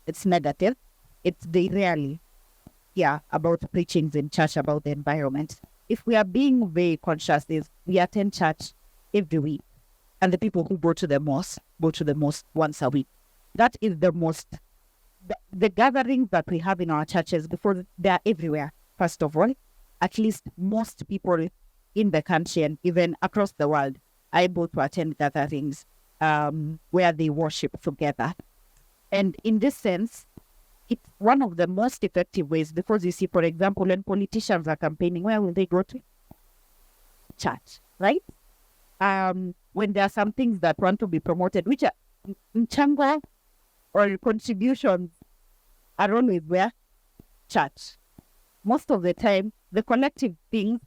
it's negative. They rarely hear about preachings in church about the environment. If we are being very conscious, we attend church every week, and the people who go to the mosque once a week. That is the gatherings that we have in our churches, before they are everywhere. First of all, at least most people in the country and even across the world are able to attend gatherings where they worship together. And in this sense, it's one of the most effective ways, because you see, for example, when politicians are campaigning, where will they go to? Church, right? When there are some things that want to be promoted, which are mchango or contributions, are always where? Church. Most of the time, the collective things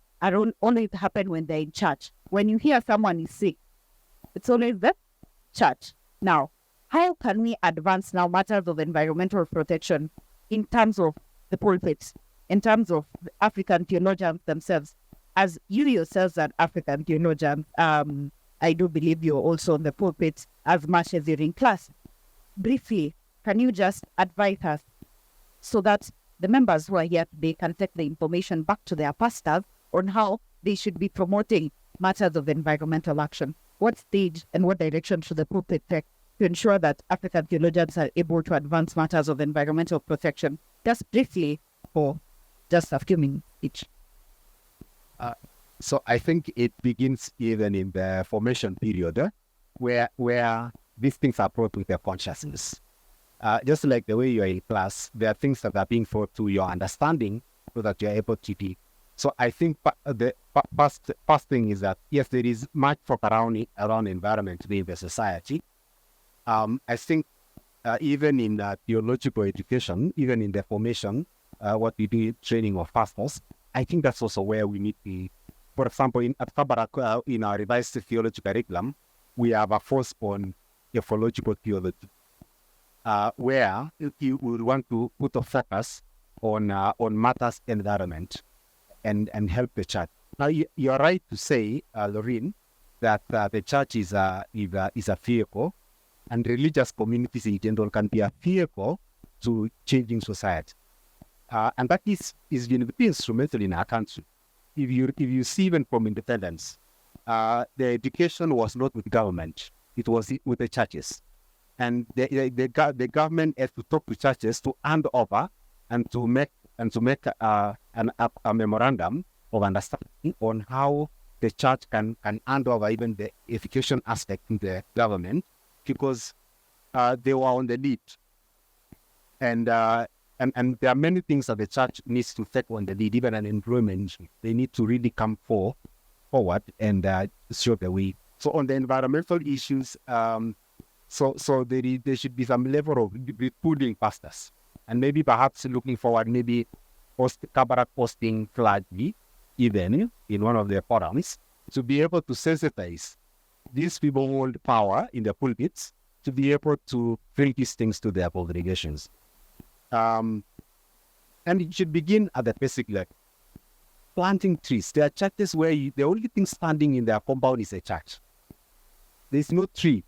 always happen when they're in church. When you hear someone is sick, it's always the church. Now, how can we advance now matters of environmental protection in terms of the pulpits, in terms of the African theologians themselves? As you yourselves are African theologians, I do believe you're also on the pulpit as much as you're in class. Briefly, can you just advise us so that the members who are here today can take the information back to their pastors on how they should be promoting matters of environmental action? What stage and what direction should the pulpit take to ensure that African theologians are able to advance matters of environmental protection? Just briefly, for just a few minutes each. So I think it begins even in the formation period, where these things are brought with their consciousness. Just like the way you are in class, there are things that are being brought to your understanding so that you are able to do. So I think the first thing is that, yes, there is much talk around environment today in the society. I think even in theological education, even in the formation, what we do training of pastors, I think that's also where we need to, for example, at Kabarak, in our revised theology curriculum, we have a force on ecological theology, where you would want to put a focus on matters environment and help the church. Now, you're right to say, Lorraine, that the church is a vehicle, and religious communities in general can be a vehicle to changing society. And that is going to be instrumental in our country. If you see, even from independence, the education was not with government; it was with the churches, and the government has to talk to churches to hand over and to make a memorandum of understanding on how the church can hand over even the education aspect to the government, because they were on the lead, and there are many things that the church needs to take on the lead, even an employment. They need to really come forward and show the way. So on the environmental issues, so there should be some level of pooling pastors, and maybe perhaps looking forward, maybe Kabarak posting flaggly, even in one of their forums, to be able to sensitize these people who hold power in the pulpits to be able to bring these things to their congregations. And it should begin at the basic level. Planting trees. There are churches where the only thing standing in their compound is a church. There is no tree.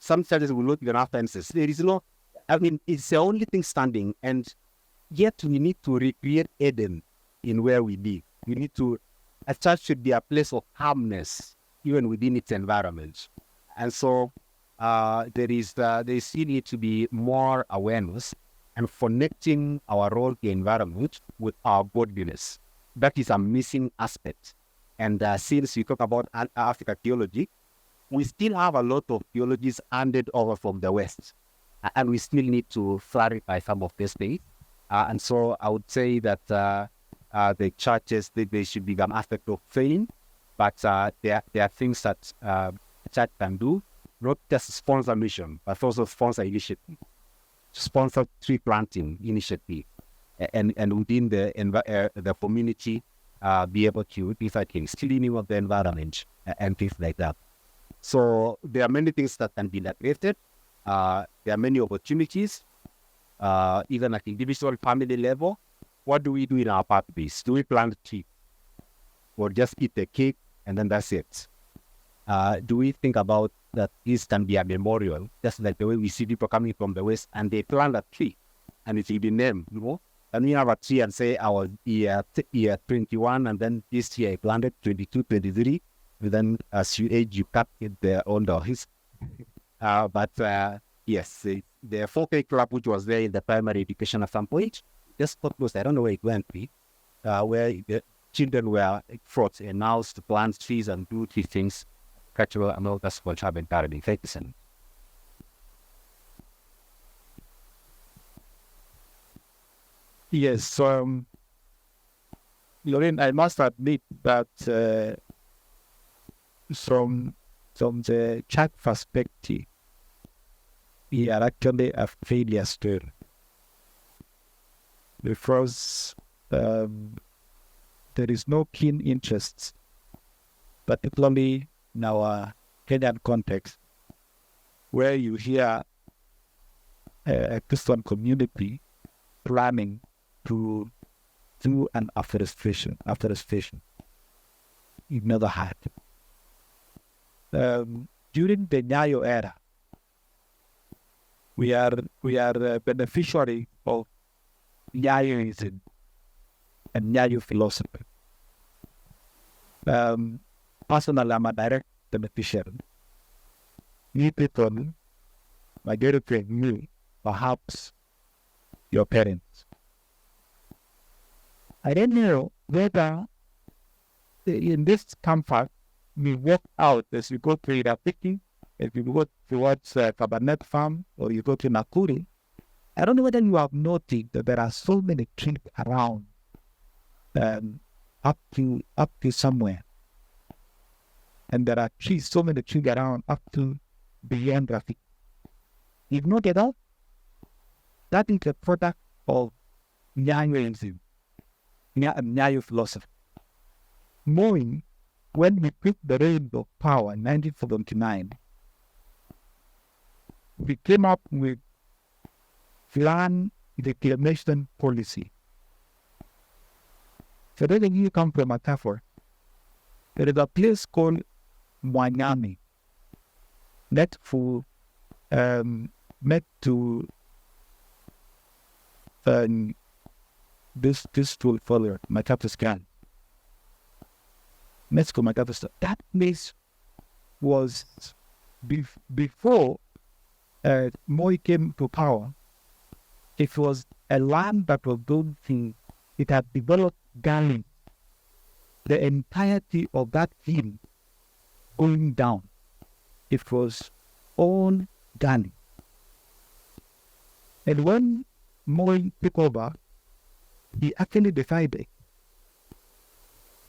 Some churches will not even have fences. There is no, it's the only thing standing, and yet we need to recreate Eden in where we live. A church should be a place of calmness, even within its environment. And so there still need to be more awareness and connecting our role in the environment with our godliness. That is a missing aspect. And since we talk about African theology, we still have a lot of theologies handed over from the West. and we still need to clarify some of these things. And so I would say that the churches, they should become aspect of training, but there are things that a church can do, not just sponsor mission, but also sponsor initiative, sponsor tree planting initiative, and within the community, be able to do things, cleaning of the environment and things like that. So there are many things that can be neglected. There are many opportunities, even at individual family level. What do we do in our pathways? Do we plant a tree or just eat the cake and then that's it? Do we think about that this can be a memorial, just like the way we see people coming from the West and they plant a tree and it will be named, And we have a tree and say our year 21 and then this year I planted 22, 23. And then as you age, you cut it there on the his. But yes, the 4K club, which was there in the primary education at some point, just got close. I don't know where it went, where the children were forced and now to plant trees and do these things. Cultural and all that's what happened in Ferguson. Yes, Lorraine, I must admit that from the church perspective, we are actually a failure story. Because there is no keen interest, particularly in our Kenyan context, where you hear a Christian community planning to do an afforestation. You've never had. During the Nyayo era, we are a beneficiary of Nyayoism and Nyayo philosophy. Personally, I'm a direct beneficiary. You people, majority of me, perhaps your parents. I don't know whether in this campus we walk out as you go to Irafiki, if you go towards Kabarak Farm or you go to Nakuru. I don't know whether you have noticed that there are so many trees around up to somewhere. And there are so many trees around up to beyond Rafiki. You've noted that? That is a product of Nyayoism, Nyayo philosophy. Knowing when we took the reins of power in 1979, we came up with land reclamation policy. So then you come from a metaphor. There is a place called Wanyami, meant to this tool follower, my capital scan. Let's go, my capital. That place was before Moi came to power. It was a land that was building. It had developed galley. The entirety of that hill going down, it was all galley. And when Moi took over, he actually decided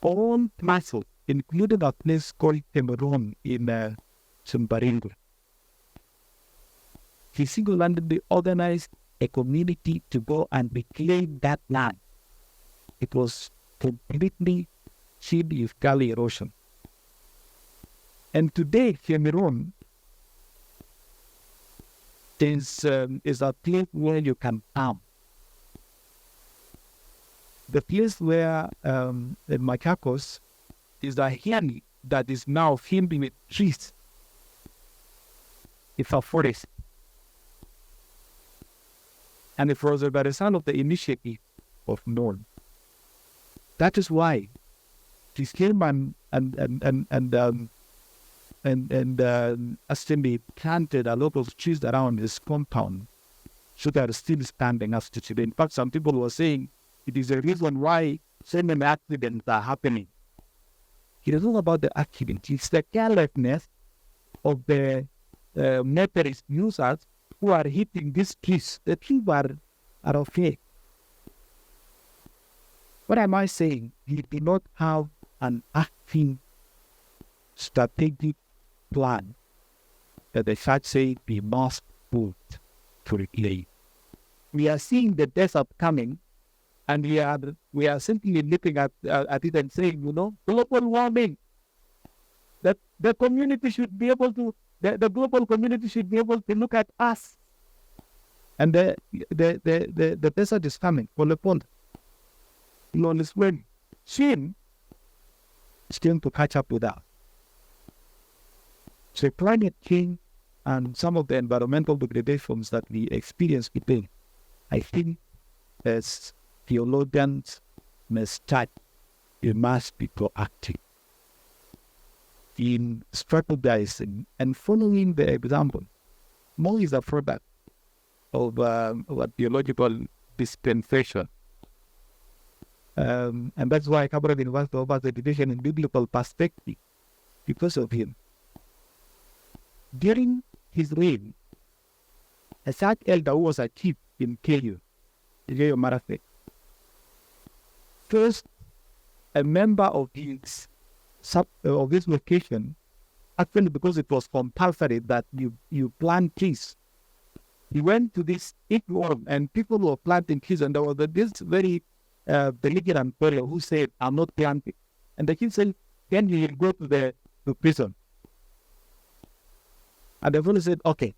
all muscles, including a place called Cameroon in Sumbaringo. He single-handedly organized a community to go and reclaim that land. It was completely filled with gully erosion. And today, Cameroon is a place where you can farm. The place where the Macacos is a hill that is now filled with trees. It's a forest. And it was by the sound of the initiative of Norn. That is why he came and Assembly planted a lot of trees around his compound, so they are still standing as today. In fact, some people were saying it is a reason why so many accidents are happening. It is all about the accident. It's the carelessness of the motorist users who are hitting these trees, the trees are okay. What am I saying? We do not have an acting strategic plan that the church say we must put to replace. We are seeing the desert coming, and we are simply looking at it and saying, global warming. That the community should be able to, the global community should be able to look at us. And the desert is coming for the pond. It's when sin is going to catch up with us. So climate change and some of the environmental degradations that we experience today, I think as theologians must start, we must be proactive in strategizing and following the example. More is a product of a theological dispensation. And that's why Kabarak University offers education in biblical perspective because of him. During his reign, a such elder who was a chief in Keyo Marafe, first a member of his location, actually because it was compulsory that you plant trees. He went to this ignorant and people were planting trees, and there was this very belligerent fellow who said, "I'm not planting." And the king said, "Then you will go to prison." And the fellow said, "Okay,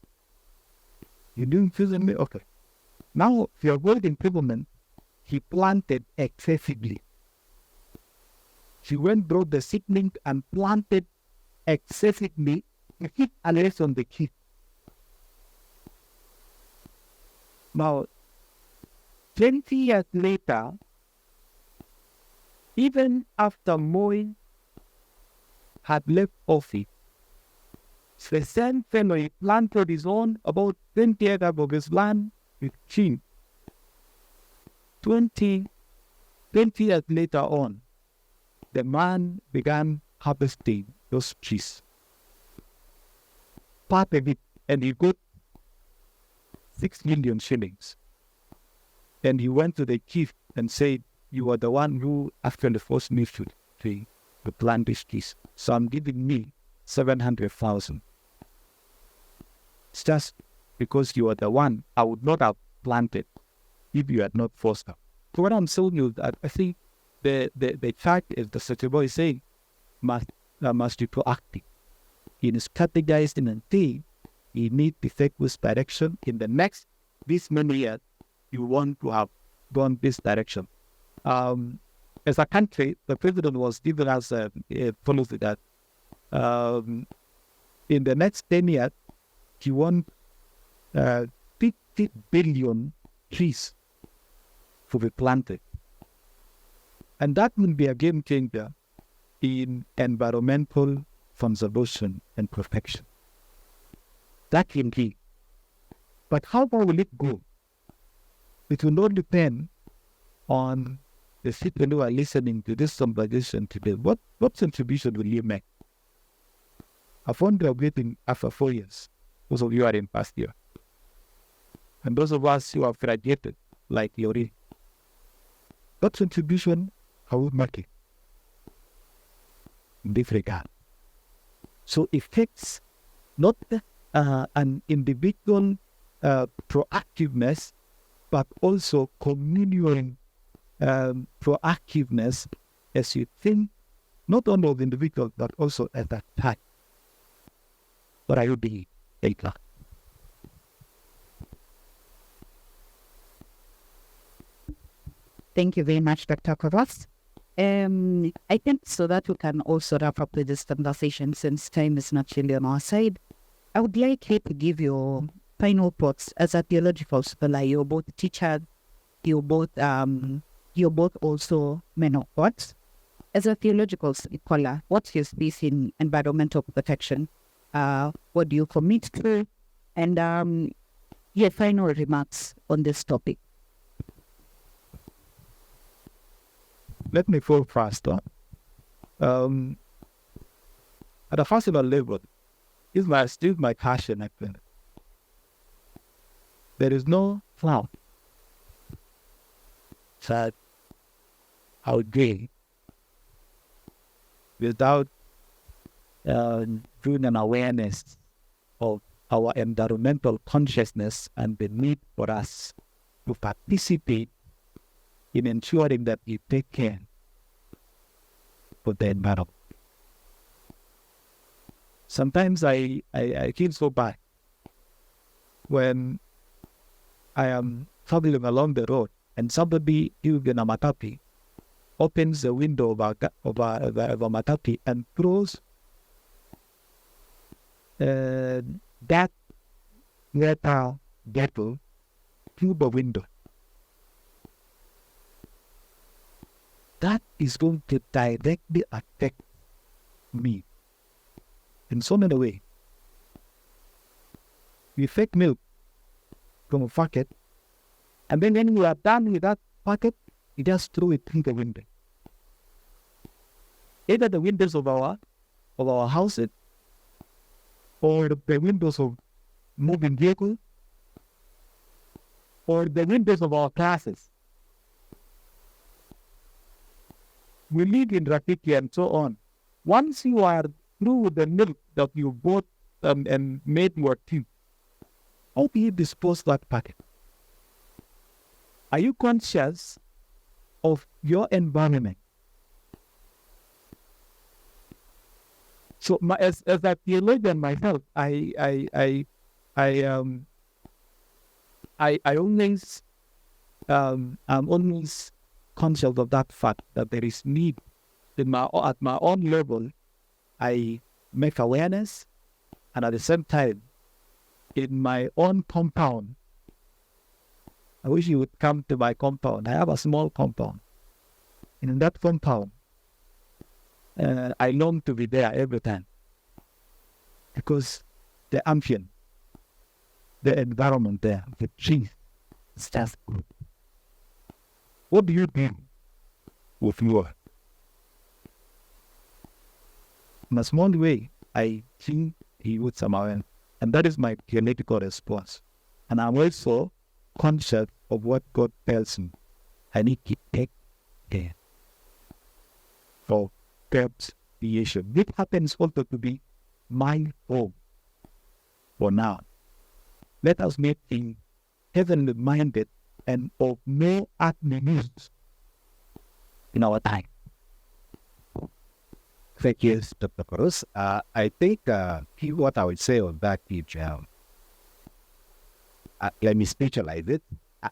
you didn't imprison me? Okay. Now, if you avoid imprisonment," he planted excessively. He went through the seedling and planted excessively to keep a lesson on the kid. Now, 20 years later, even after Moi had left office, the same fellow, he planted his own about 20 acres of his land with chin. 20 years later on, the man began harvesting those trees. Part of it, and he got 6 million shillings. And he went to the chief and said, "You are the one who actually forced me to plant these trees. So I'm giving me 700,000. It's just because you are the one I would not have planted if you had not forced them." So what I'm saying is that I think the church, as the Cheboi is saying, must be proactive in strategizing and saying, you need to take this direction. In the next this many years, you want to have gone this direction. As a country, the president was giving us a policy that in the next 10 years, he wants 50 billion trees to be planted. And that will be a game changer in environmental conservation and protection. That can be. But how far will it go? It will not depend on the people who are listening to this conversation today. What contribution will you make? I've found graduating after 4 years. Those of you are in past year. And those of us who have graduated, like Yori, what contribution are we making in this regard? So it takes not an individual proactiveness, but also communal proactiveness as you think, not only of the individual, but also at that time. What are you doing, Elkana? Thank you very much, Dr. Koros. I think so that we can also wrap up with this conversation since time is not really on our side. I would like you to give your final thoughts as a theological scholar. You're both teachers, you're both also men of God. As a theological scholar, what's your space in environmental protection? What do you commit to? And your final remarks on this topic. Let me go first. At a personal level, it's still my passion, actually. there is no cloud that I would gain without doing an awareness of our environmental consciousness and the need for us to participate in ensuring that we take care of the environment. Sometimes I feel so bad when I am traveling along the road and somebody using a matapi opens the window of a matapi and throws that metal bottle through the window. That is going to directly affect me in so many ways. We fake milk from a bucket, and then when we are done with that bucket, we just throw it through the window. Either the windows of our houses or the windows of moving vehicles, or the windows of our classes. We live in Rafiki and so on. Once you are through with the milk that you bought and made your tea, how do you dispose that packet? Are you conscious of your environment? So, as a theologian myself, I always I'm always conscious of that fact that there is need at my own level. I make awareness, and at the same time, in my own compound, I wish you would come to my compound. I have a small compound, and in that compound, I long to be there every time because the ambient, the environment there, the trees, it's just good. What do you do with your? In a small way, I think he would somehow, and that is my theological response. And I'm also conscious of what God tells me. I need to take care of God's creation. It happens also to be my home for now. Let us make him heavenly minded and of no earthly use in our time. Thank you, Dr. Koros. I think what I would say on that is, let me specialize it.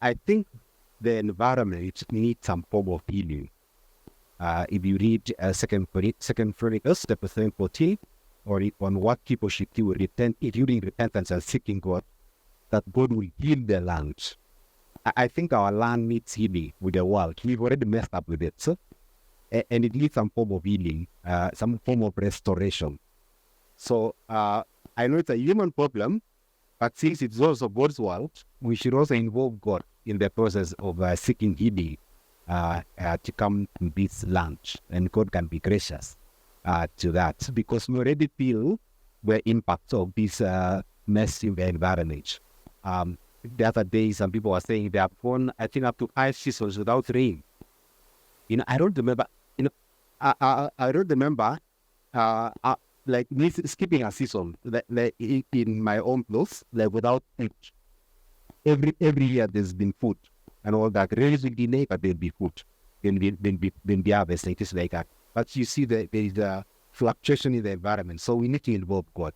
I think the environment needs some form of healing. If you read Second Chronicles, chapter 14, or on what people should do during repentance and seeking God, that God will heal the land. I think our land needs healing with the world. We've already messed up with it, so, and it needs some form of healing, some form of restoration. So I know it's a human problem, but since it's also God's world, we should also involve God in the process of seeking healing to come to this land, and God can be gracious to that, because we already feel the impact of this mess in the environment. The other day, some people were saying they have gone, I think, up to 5 seasons without rain. I don't remember. I don't remember. Like skipping a season, like in my own place, like without food. Every year there's been food and all that. Raising delay, but there'll be food. Then be harvest. It is like that. But you see that there is a fluctuation in the environment, so we need to involve God.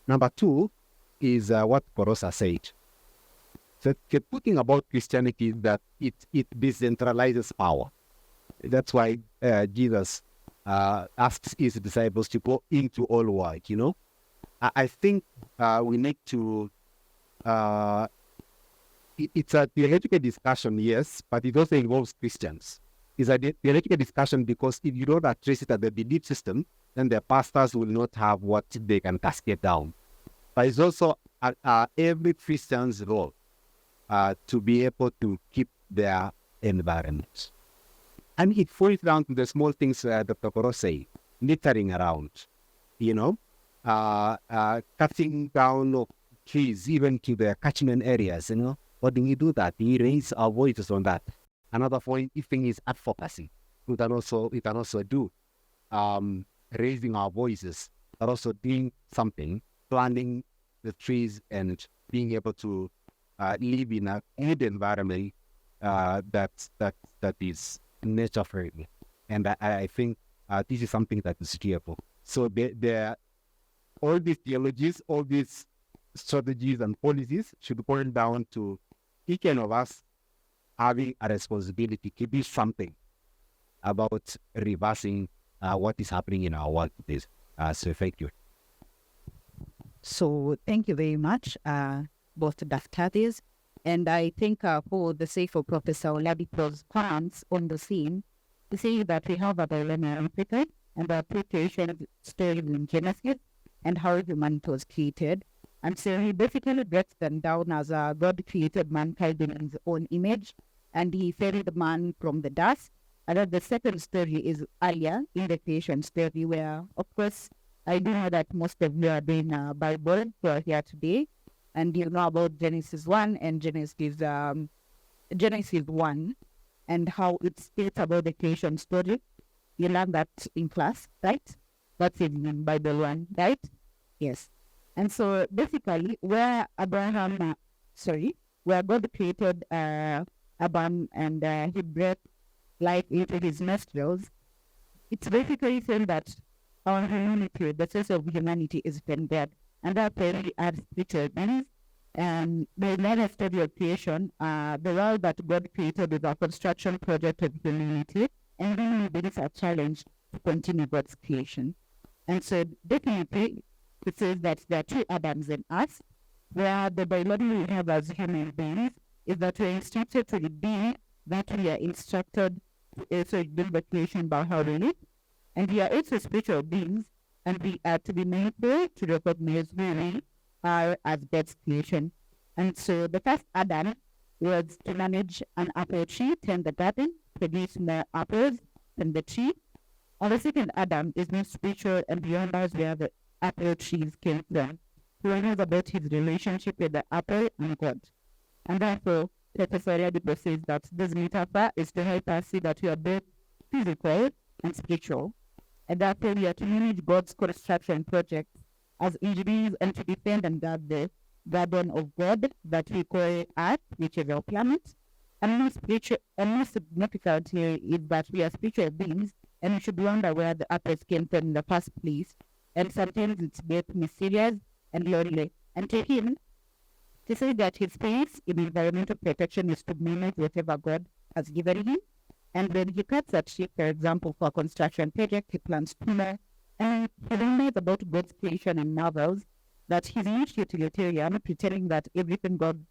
Number 2 is what Koros said. So the good thing about Christianity is that it decentralizes power. That's why Jesus asks his disciples to go into all world. I think we need to. It's a theological discussion, yes, but it also involves Christians. It's a theological discussion because if you don't address it at the belief system, then the pastors will not have what they can cascade down. But it's also every Christian's role to be able to keep their environment. And it falls down to the small things Dr. Koros say, littering around, cutting down of trees, even to the catchment areas, What do we do that? We raise our voices on that. Another point thing is advocacy. We can also do raising our voices, but also doing something, planting the trees and being able to live in a good environment that is nature friendly. And I think this is something that is doable. So there, all these theologies, all these strategies and policies should boil down to each one of us having a responsibility to do something about reversing what is happening in our world today. So thank you. So thank you very much, both Daftaris. And I think for the sake of Professor Oladipo's comments on the scene, to say that we have a bilingual Africa and the application story in Genesis and how humanity was created. And so he basically breaks them down as God created mankind in his own image, and he formed man from the dust. And then the second story is earlier in the creation story, where, of course, I do know that most of you are doing Bible who are here today, and you know about Genesis 1 and Genesis 1 and how it states about the creation story. You learned that in class, right? That's in Bible 1, right? Yes. And so basically, where God created Adam and he breathed life into his nostrils, it's basically saying that our humanity, the sense of humanity is been dead. And that really adds spiritual meanings. And the latest study of creation, the world that God created is a construction project of humanity, and really there is a challenge to continue God's creation. And so definitely, it says that there are two Adams in us, where the biology we have as human beings is that we are instructed to be that we are instructed to also build the creation by how we live. And we are also spiritual beings, and we are to be made to recognize who we are as God's creation. And so the first Adam was to manage an apple tree, tend the garden, produce more apples than the tree. And the second Adam is more spiritual and beyond us where the apple trees came from. He knows about his relationship with the apple and God. And therefore, Professor Oladipo says that this metaphor is to help us see that we are both physical and spiritual. And therefore, we are to manage God's construction project as engineers and to defend and guard the garden of God that we call Earth, which is our planet. And more significantly is that we are spiritual beings and we should wonder where the apples came from in the first place. And sometimes it's both mysterious and lonely. And to him, to say that his space in environmental protection is to manage whatever God has given him. And when he cuts a tree, for example, for a construction project, he plants timber. And he learns about God's creation and marvels that he's not utilitarian, pretending that everything God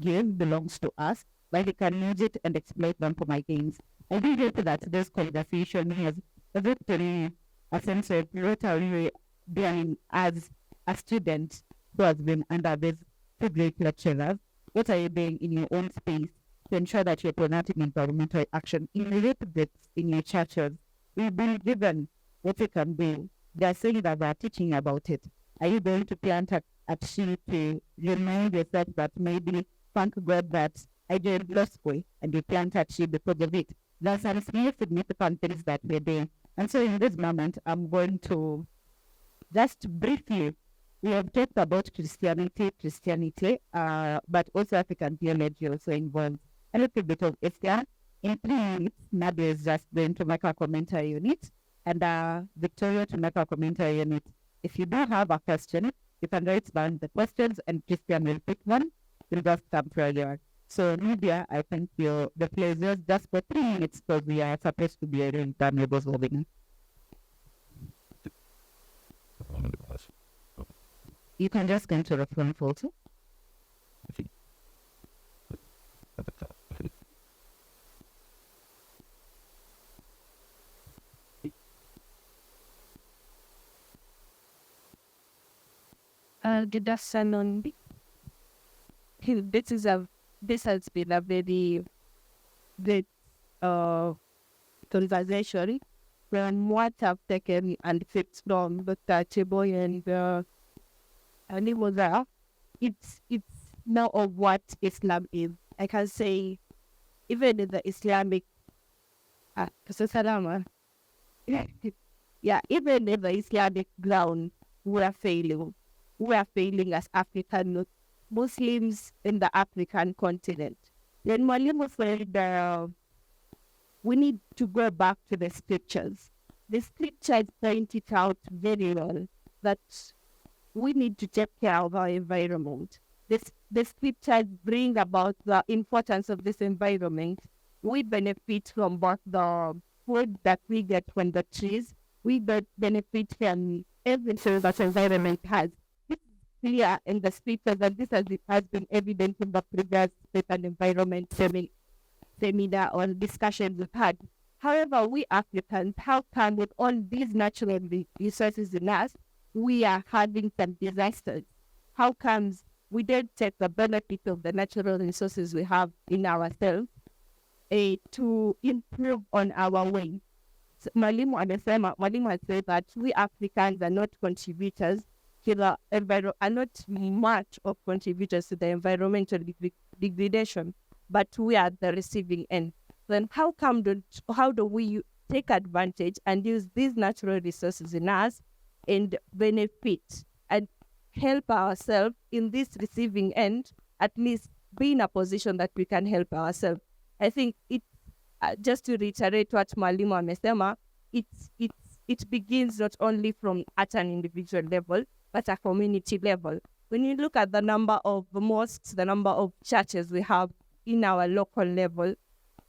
gives belongs to us, but he can use it and exploit them for my gains. I do hope that this conversation has victory a sense of rotary being as a student who has been under these two great lecturers. What are you doing in your own space to ensure that you're promoting environmental action in the in your churches? We've been given what we can do. They are saying that they are teaching about it. Are you going to plant a tree to remind yourself that maybe thank God that I did law school and you plant a tree because of it? There's some significant things that we're doing. And so in this moment, I'm going to just briefly, we have talked about Christianity, but also African theology also involves a little bit of Islam. In 3 minutes, Nadia is just going to make a commentary on it, and Victoria to make a commentary on it. If you do have a question, you can write down the questions, and Christian will pick one. We'll just come earlier. So, Nadia, I think the floor is yours just for 3 minutes because we are supposed to be in time with holding. You can just go to the front photo. Good afternoon. This has been a very great conversation from what I've taken and fixed from Dr. Cheboi and Limoza. It's now of what Islam is. I can say, even in the Islamic, yeah, even in the Islamic ground, we are failing. We are failing as African Muslims in the African continent. Then Mwalimu said, we need to go back to the scriptures. The scriptures point it out very well that we need to take care of our environment. The scriptures bring about the importance of this environment. We benefit from both the food that we get from the trees. We benefit from everything that environment has. This is clear in the scriptures, and this has been evident in the previous state and environment seminar or discussions we've had. However, we Africans, how come with all these natural resources in us, we are having some disasters? How comes we don't take the benefit of the natural resources we have in ourselves to improve on our way? So, Mwalimu has said that we Africans are not contributors to the are not much of contributors to the environmental degradation, but we are the receiving end. Then how do we take advantage and use these natural resources in us and benefit and help ourselves in this receiving end, at least be in a position that we can help ourselves? I think it, just to reiterate what Mwalimu amesema, it begins not only from at an individual level, but a community level. When you look at the number of mosques, the number of churches we have in our local level,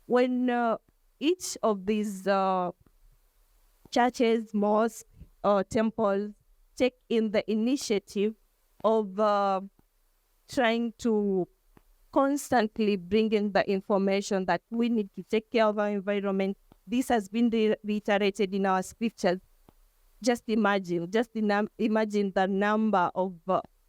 when each of these churches, mosques, or temples take in the initiative of trying to constantly bring in the information that we need to take care of our environment, this has been reiterated in our scriptures. Just imagine the number of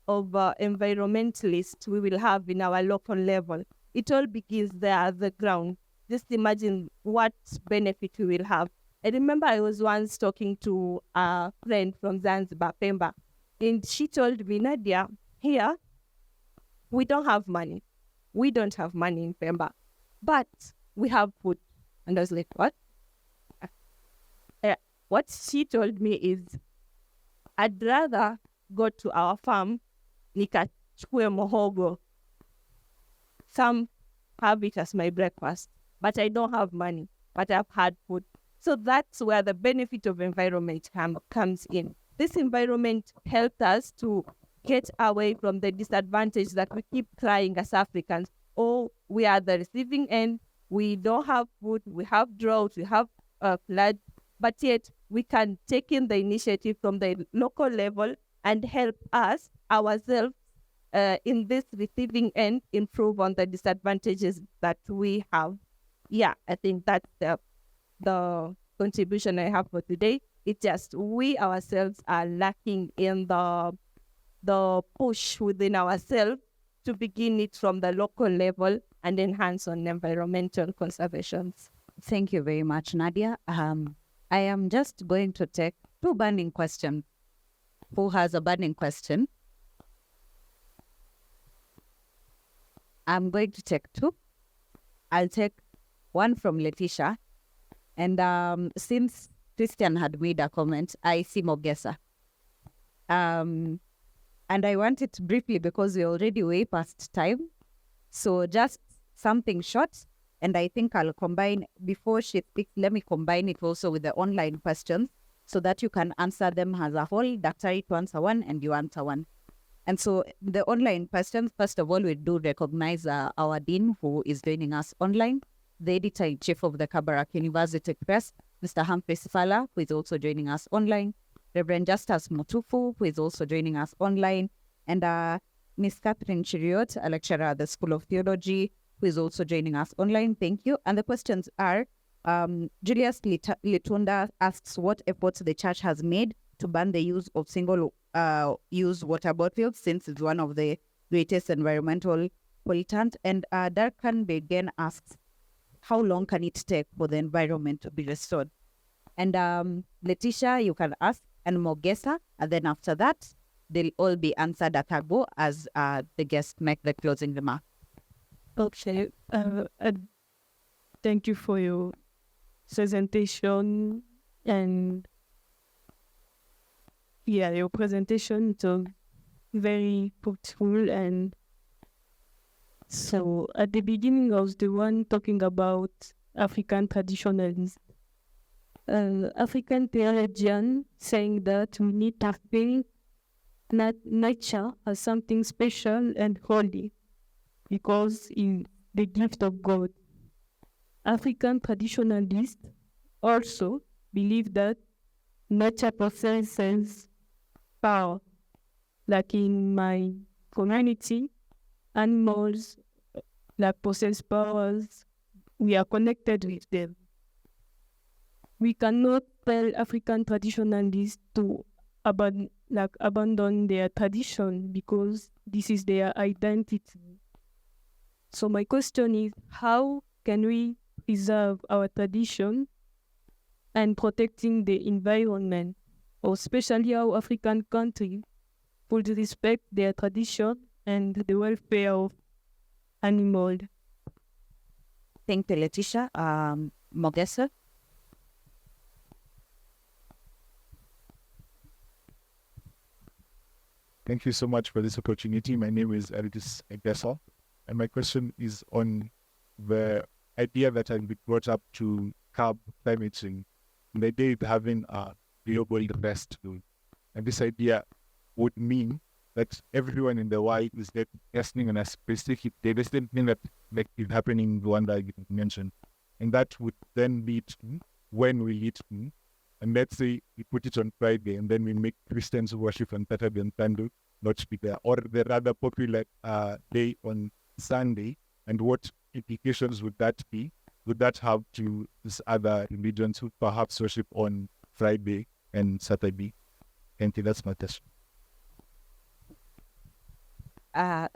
environmentalists we will have in our local level. It all begins there at the ground. Just imagine what benefit we will have. I remember I was once talking to a friend from Zanzibar, Pemba, and she told me, Nadia, here, we don't have money. We don't have money in Pemba, but we have food. And I was like, what? What she told me is, I'd rather go to our farm, nikachukue mohogo, some have it as my breakfast, but I don't have money, but I've had food. So that's where the benefit of environment comes in. This environment helped us to get away from the disadvantage that we keep crying as Africans. Oh, we are the receiving end. We don't have food. We have drought. We have flood. But yet we can take in the initiative from the local level and help us ourselves in this receiving end improve on the disadvantages that we have. Yeah, I think that's the contribution I have for today. It's just we ourselves are lacking in the push within ourselves to begin it from the local level and enhance on environmental conservations. Thank you very much, Nadia. I am just going to take two burning questions. Who has a burning question? I'm going to take two. I'll take one from Letitia. And since Christian had made a comment, I see Mogesa. And I want it briefly because we're already way past time. So just something short. And I think I'll combine, before she speaks, let me combine it also with the online questions so that you can answer them as a whole. Daktari to answer one and you answer one. And so the online questions, first of all, we do recognize our dean who is joining us online, the editor-in-chief of the Kabarak University Press, Mr. Humphrey Fala, who is also joining us online, Reverend Justus Mutufu, who is also joining us online, and Ms. Catherine Chiriot, a lecturer at the School of Theology, who is also joining us online. Thank you. And the questions are, Julius Litunda asks what efforts the church has made to ban the use of single-use water bottles, since it's one of the greatest environmental pollutants. And Darkan Begen asks, how long can it take for the environment to be restored? And Letitia, you can ask, and Mogesa, and then after that, they'll all be answered at a go as the guests make the closing remark. Okay. Thank you for your presentation and your presentation. So very fruitful. And so at the beginning, I was the one talking about African traditionalism. African theologian saying that we need to think nature as something special and holy because it's the gift of God. African traditionalists also believe that nature possesses power. Like in my community, animals possess powers. We are connected with them. We cannot tell African traditionalists to abandon their tradition because this is their identity. So my question is, how can we preserve our tradition and protecting the environment, or especially how African countries would respect their tradition and the welfare of animals? Thank you, Letitia. Mogesa? Thank you so much for this opportunity. My name is Eritis Egesa, and my question is on the idea that has been brought up to curb climate change. The idea of having a global invest tool. And this idea would mean that everyone in the world is testing on a specific day. The same thing that is happening in Rwanda, you mentioned. And that would then lead to when we eat, and let's say we put it on Friday and then we make Christians worship on Saturday and Sunday not be there, or the rather popular day on Sunday, and what implications would that be? Would that have to these other religions who perhaps worship on Friday and Saturday? And that's my question.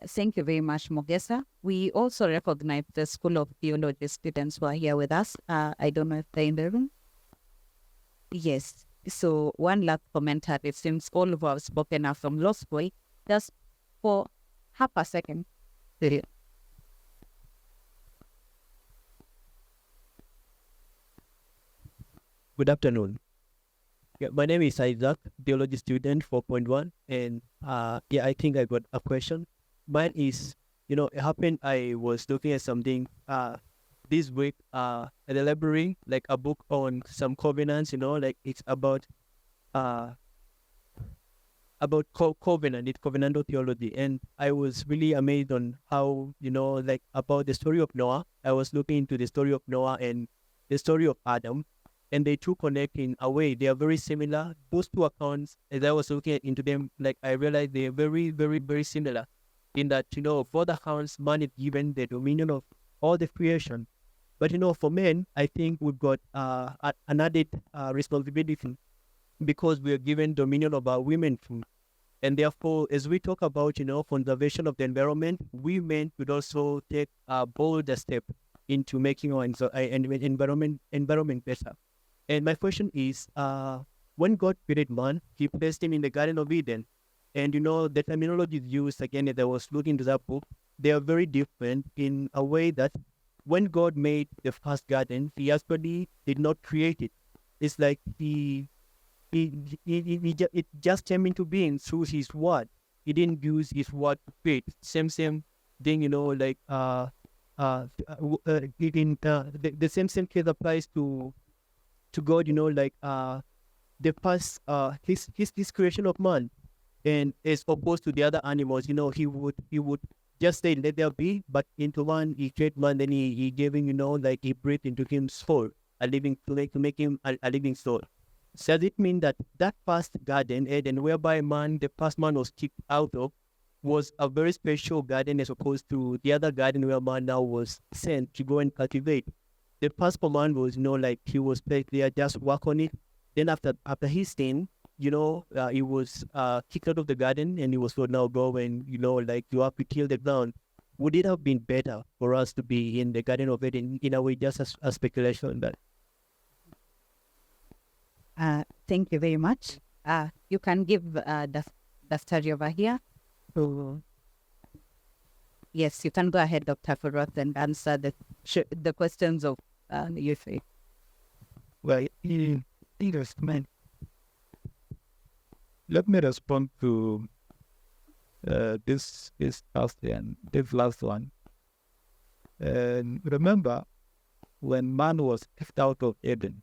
Thank you very much, Mogesa. We also recognize the School of Theology students who are here with us. I don't know if they're in the room. Yes. So one last commentary, since all who have spoken are from law school, just for half a second. Good afternoon. My name is Isaac, theology student 4.1, and I think I got a question. Mine is, it happened, I was looking at something this week at the library, like a book on some covenants, it's about covenant, it's covenantal theology, and I was really amazed on how, about the story of Noah. I was looking into the story of Noah and the story of Adam, and they two connect in a way. They are very similar. Those two accounts, as I was looking into them, I realized they are very, very, very similar in that, for the accounts, man is given the dominion of all the creation. But, for men, I think we've got an added responsibility because we are given dominion of our women too. And therefore, as we talk about, conservation of the environment, women could also take a bolder step into making our environment better. And my question is, when God created man, he placed him in the Garden of Eden. And, the terminology used, again, as I was looking into that book, they are very different in a way that when God made the first garden, he actually did not create it. It's like it just came into being through his word. He didn't use his word to create. Same thing, the same case applies to God, the past, his creation of man, and as opposed to the other animals, he would just say, let there be, but into man, he created man, then he gave him, he breathed into him soul, to make him a living soul. So does it mean that first garden, Eden, whereby the first man was kicked out of, was a very special garden as opposed to the other garden where man now was sent to go and cultivate? The first command was, he was placed there, just work on it. Then after his sin, he was kicked out of the garden, and he was told, now go and, you have to till the ground. Would it have been better for us to be in the Garden of Eden, in a way, just a speculation on that? Thank you very much. You can give the Let's study over here. Yes, you can go ahead, Dr. Koros, and answer the questions of youth. Well, investment. Let me respond to this last one. And remember, when man was kicked out of Eden,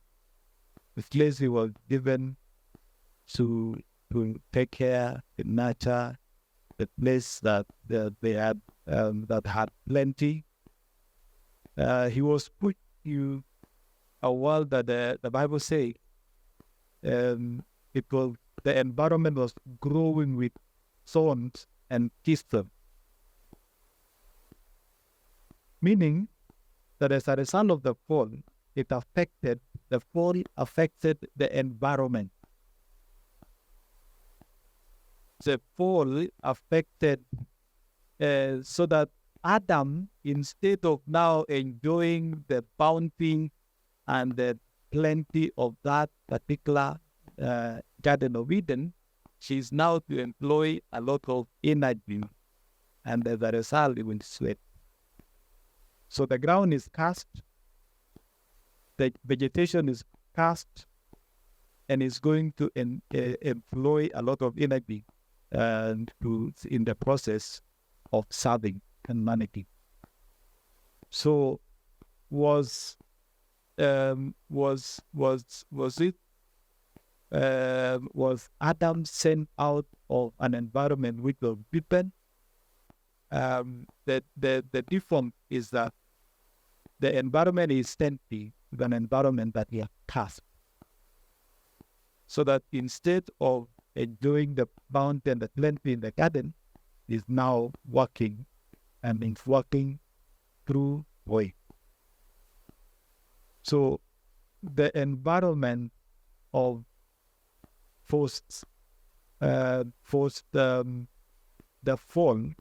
the place he was given to take care and nurture the place that they had that had plenty. He was put to a world that the Bible says the environment was growing with thorns and thistles, meaning that as a result of the fall, the fall affected the environment. The fall affected so that Adam, instead of now enjoying the bounty and the plenty of that particular Garden of Eden, she's now to employ a lot of energy, and as a result, it will sweat. So the ground is cast, the vegetation is cast, and is going to employ a lot of energy in the process of serving humanity. So was Adam sent out of an environment which was beaten? The difference is that the environment is sent to an environment that we are cast. So that instead of enjoying the bounty and the plenty in the garden, is now working, and it's working through void. So the environment of forced the fall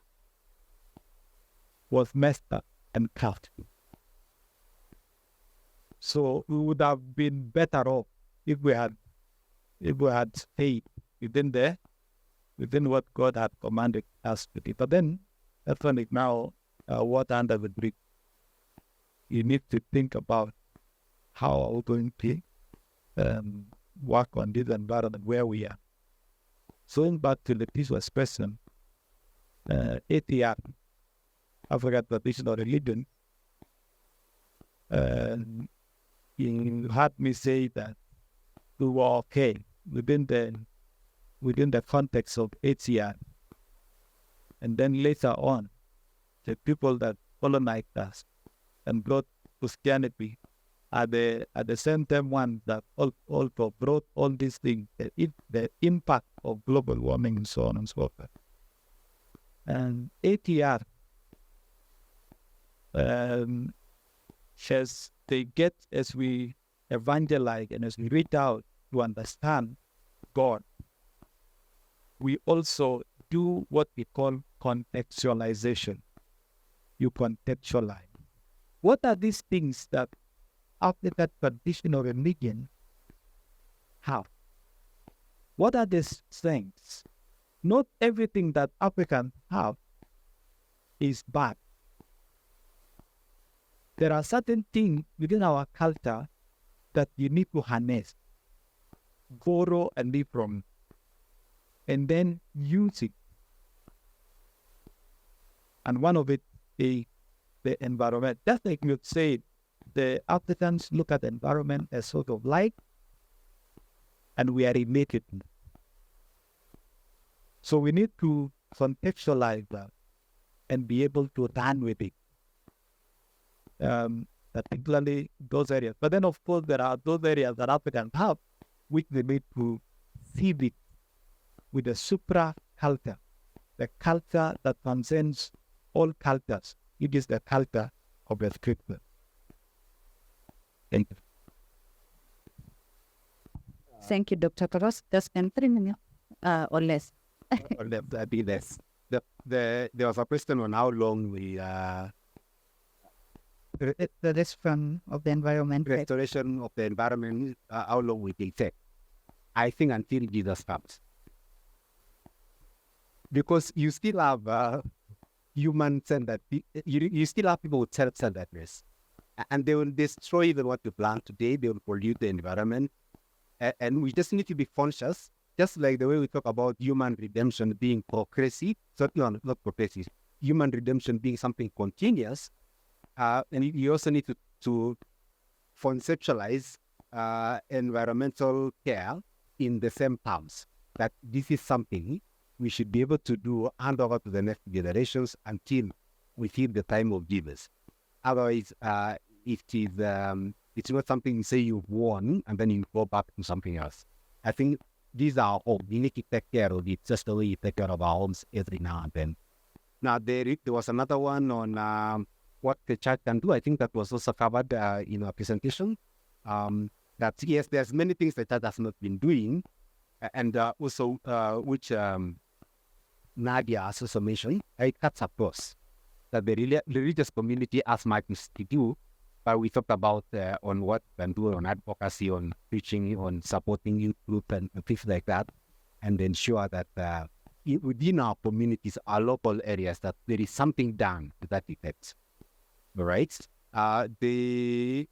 was messed up and cut. So we would have been better off if we had stayed within what God had commanded us to do. But then, that's when it now water under the bridge. You need to think about how are we going to work on this environment where we are. So going back to the previous question, ATR, African Traditional Religion, you heard me say that we were okay within the context of ATR. And then later on, the people that colonized us and brought Christianity are the same time ones that also brought all these things, the impact of global warming and so on and so forth. And ATR they get, as we evangelize and as we reach out to understand God, we also do what we call contextualization. You contextualize. What are these things that African traditional religion have? What are these things? Not everything that Africans have is bad. There are certain things within our culture that you need to harness, borrow and live from, and then use it. And one of it is the environment. Just like you said, the Africans look at the environment as sort of light, and we are related. So we need to contextualize that and be able to run with it. Particularly those areas. But then, of course, there are those areas that Africans have, which they need to feed it with a supra culture, the culture that transcends all cultures. It is the culture of the Scripture. Thank you. Thank you, Dr. Koros. Just 3 minutes or less. Or be less. There was a question on how long we The restoration of the environment. restoration of the environment, how long will it take? I think until Jesus comes. because you still have human-centered, you still have people with self-centeredness, and they will destroy even what you plant today. They will pollute the environment, and we just need to be conscious, just like the way we talk about human redemption being progressive, certainly not progressive, human redemption being something continuous, and you also need to conceptualize environmental care in the same terms, that this is something we should be able to do hand over to the next generations until we hit the time of givers. Otherwise, it's not something you say you've won and then you go back to something else. I think these are home. We need to take care of it just the way you take care of our homes every now and then. Now, there was another one on what the church can do. I think that was also covered in our presentation. That yes, there's many things the church has not been doing, and also which Nadia has also mentioned, it cuts across that the religious community has much to do, but we talked about on what we can do on advocacy, on preaching, on supporting youth group and things like that, and ensure that within our communities, our local areas, that there is something done to that effect. All right. The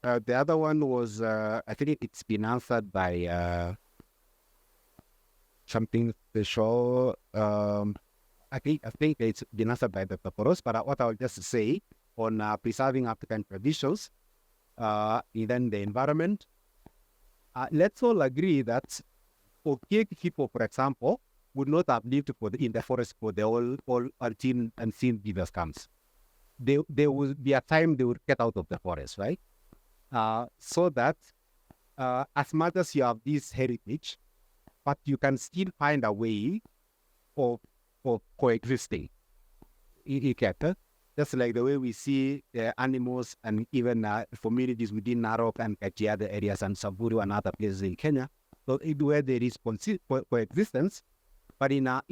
other one was I think it's been answered by something special. I think it's been answered by Dr. Koros, but what I'll just say on preserving African traditions, even the environment. Let's all agree that Okek people, for example, would not have lived in the forest for the all until Jesus comes. There will be a time they would get out of the forest, right? So that as much as you have this heritage, but you can still find a way of coexisting. Just like the way we see animals and even communities within Narok and Kajiado areas and Samburu and other places in Kenya, so where there is coexistence, but in a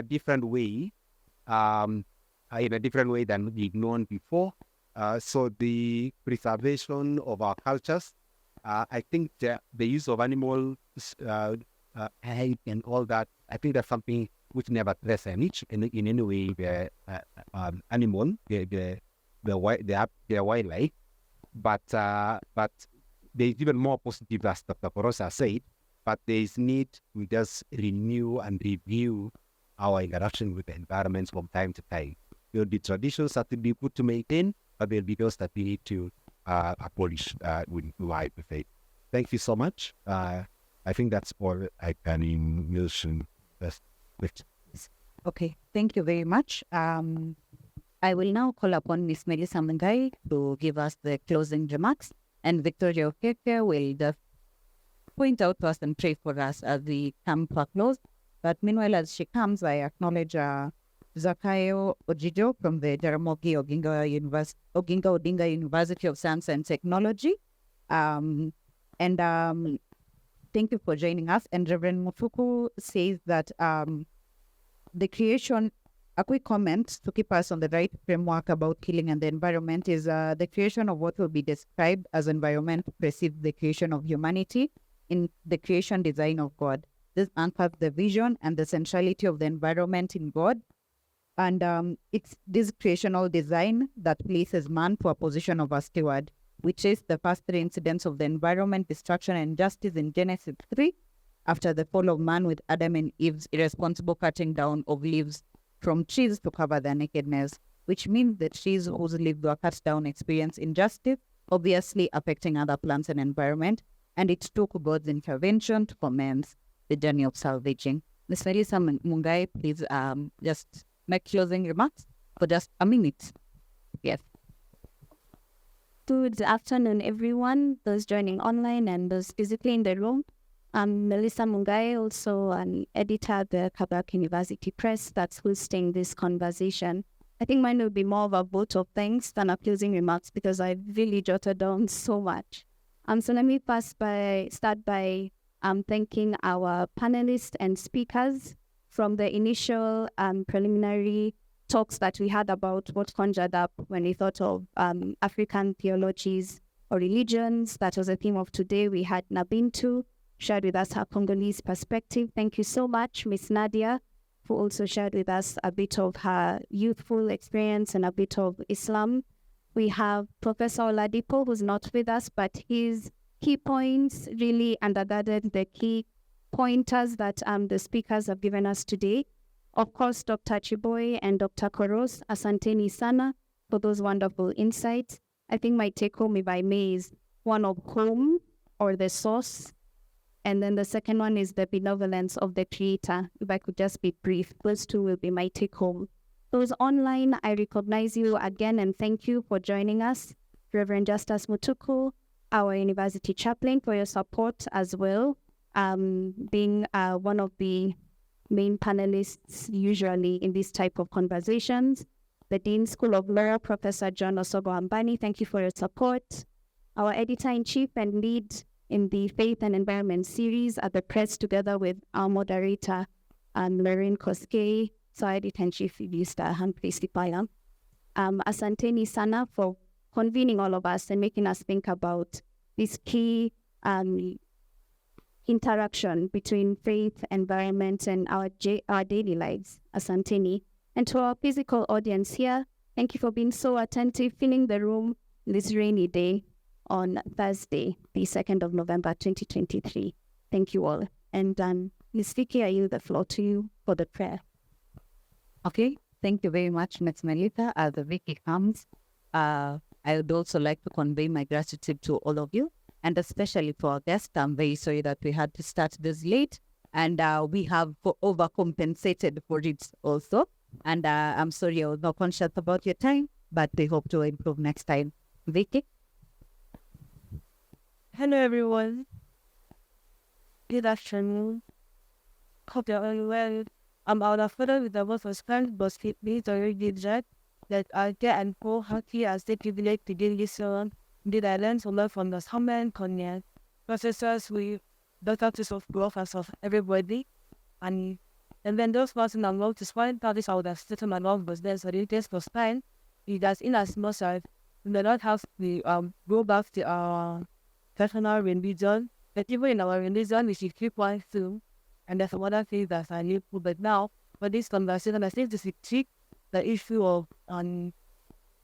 different way, than we've known before. So the preservation of our cultures, I think the use of animals, hate and all that, I think that's something which never threats in any way the animal, the wildlife, but there's even more positive, as Dr. Korosa said, but there is need to just renew and review our interaction with the environment from time to time. There will be traditions that will be good to maintain, but there will be those that we need to abolish with my faith. Thank you so much. I think that's all I can mention. Okay, thank you very much. I will now call upon Ms. Melissa Mungai to give us the closing remarks, and Victoria Okeke will just point out to us and pray for us as we come to a close. But meanwhile, as she comes, I acknowledge Zakayo Ojijo from the Jaramogi Oginga Odinga University of Science and Technology. Thank you for joining us. And Reverend Mufuku says that the creation, a quick comment to keep us on the right framework about healing and the environment is the creation of what will be described as environment precedes the creation of humanity in the creation design of God. This anchors the vision and the centrality of the environment in God. And it's this creational design that places man to a position of a steward, which is the first three incidents of the environment, destruction, and justice in Genesis 3, after the fall of man with Adam and Eve's irresponsible cutting down of leaves from trees to cover their nakedness, which means the trees whose leaves were cut down experience injustice, obviously affecting other plants and environment, and it took God's intervention to commence the journey of salvaging. Ms. Melissa Mungai, please just make closing remarks for just a minute. Yes. Good afternoon, everyone, those joining online and those physically in the room. I'm Melissa Mungai, also an editor at the Kabarak University Press that's hosting this conversation. I think mine will be more of a vote of thanks than a closing remarks because I really jotted down so much. So let me start by thanking our panelists and speakers from the initial preliminary talks that we had about what conjured up when we thought of African theologies or religions. That was the theme of today. We had Nabintu shared with us her Congolese perspective. Thank you so much, Miss Nadia, who also shared with us a bit of her youthful experience and a bit of Islam. We have Professor Oladipo, who's not with us, but his key points really undergirded the key pointers that the speakers have given us today. Of course, Dr. Cheboi and Dr. Koros, asanteni sana for those wonderful insights. I think my take home, if I may, is one of home or the source. And then the second one is the benevolence of the Creator. If I could just be brief, those two will be my take home. Those online, I recognize you again and thank you for joining us. Reverend Justus Mutuku, our university chaplain, for your support as well, being one of the main panelists usually in this type of conversations. The Dean School of Law, Professor John Osogo Ambani, thank you for your support. Our editor-in-chief and lead in the Faith and Environment series at the press, together with our moderator, Lorraine Koskei, so editor-in-chief, Mr. Humphrey Sipaya. Asanteni sana for convening all of us and making us think about this key interaction between faith, environment, and our daily lives. Asanteni. And to our physical audience here, thank you for being so attentive, filling the room this rainy day on Thursday, the 2nd of November, 2023. Thank you all. And Ms. Vicky, I yield the floor to you for the prayer. Okay, thank you very much, Ms. Melita. As Vicky comes, I would also like to convey my gratitude to all of you, and especially for our guest. I'm very sorry that we had to start this late, and we have overcompensated for it also. And I'm sorry I was not conscious about your time, but I hope to improve next time. Vicky? Hello, everyone. Good afternoon. Hope you're all well. I'm out of photo with the most response, but please already that I get and go happy as they privilege to do this on. Did I learn to learn from the Samen Cognac processors with doctors of growth of everybody? And then those person I'm going to spend parties I would have started my love was there, so the test was fine. It does in as much as we do not have to go back to our personal religion, but even in our religion, we should keep one thing, and there's some other things that are useful. But now, for this conversation, I think this is the issue of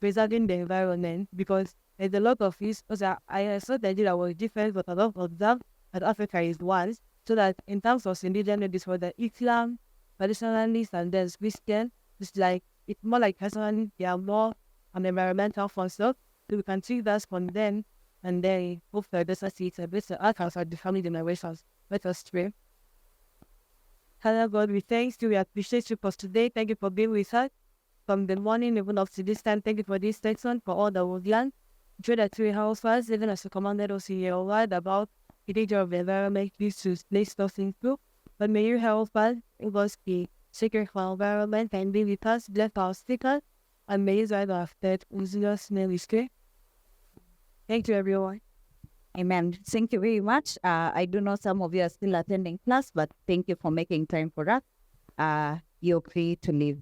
preserving the environment, because there's a lot of issues. I saw that Nigeria was different, but a lot of them that Africa is one. So that in terms of religion, it is for the Islam, traditionalists, and then Christian, it's more like personally, they are more on environmental fun stuff. So we can see that from them. And then hopefully this is it. The outcomes are the family generations. Let us pray. Father God, we thank you. We appreciate you for today. Thank you for being with us from the morning even up to this time. Thank you for this section, for all that we've learned. We pray that you help us, even as you commanded us in your word about the danger of the environment, please to place those things through. But may you help us, it was the sacred for our environment, and be with us, bless our speakers, and may you guide our faith. In Jesus' name we pray. Thank you, everyone. Amen. Thank you very much. I do know some of you are still attending class, but thank you for making time for us. You're free to leave.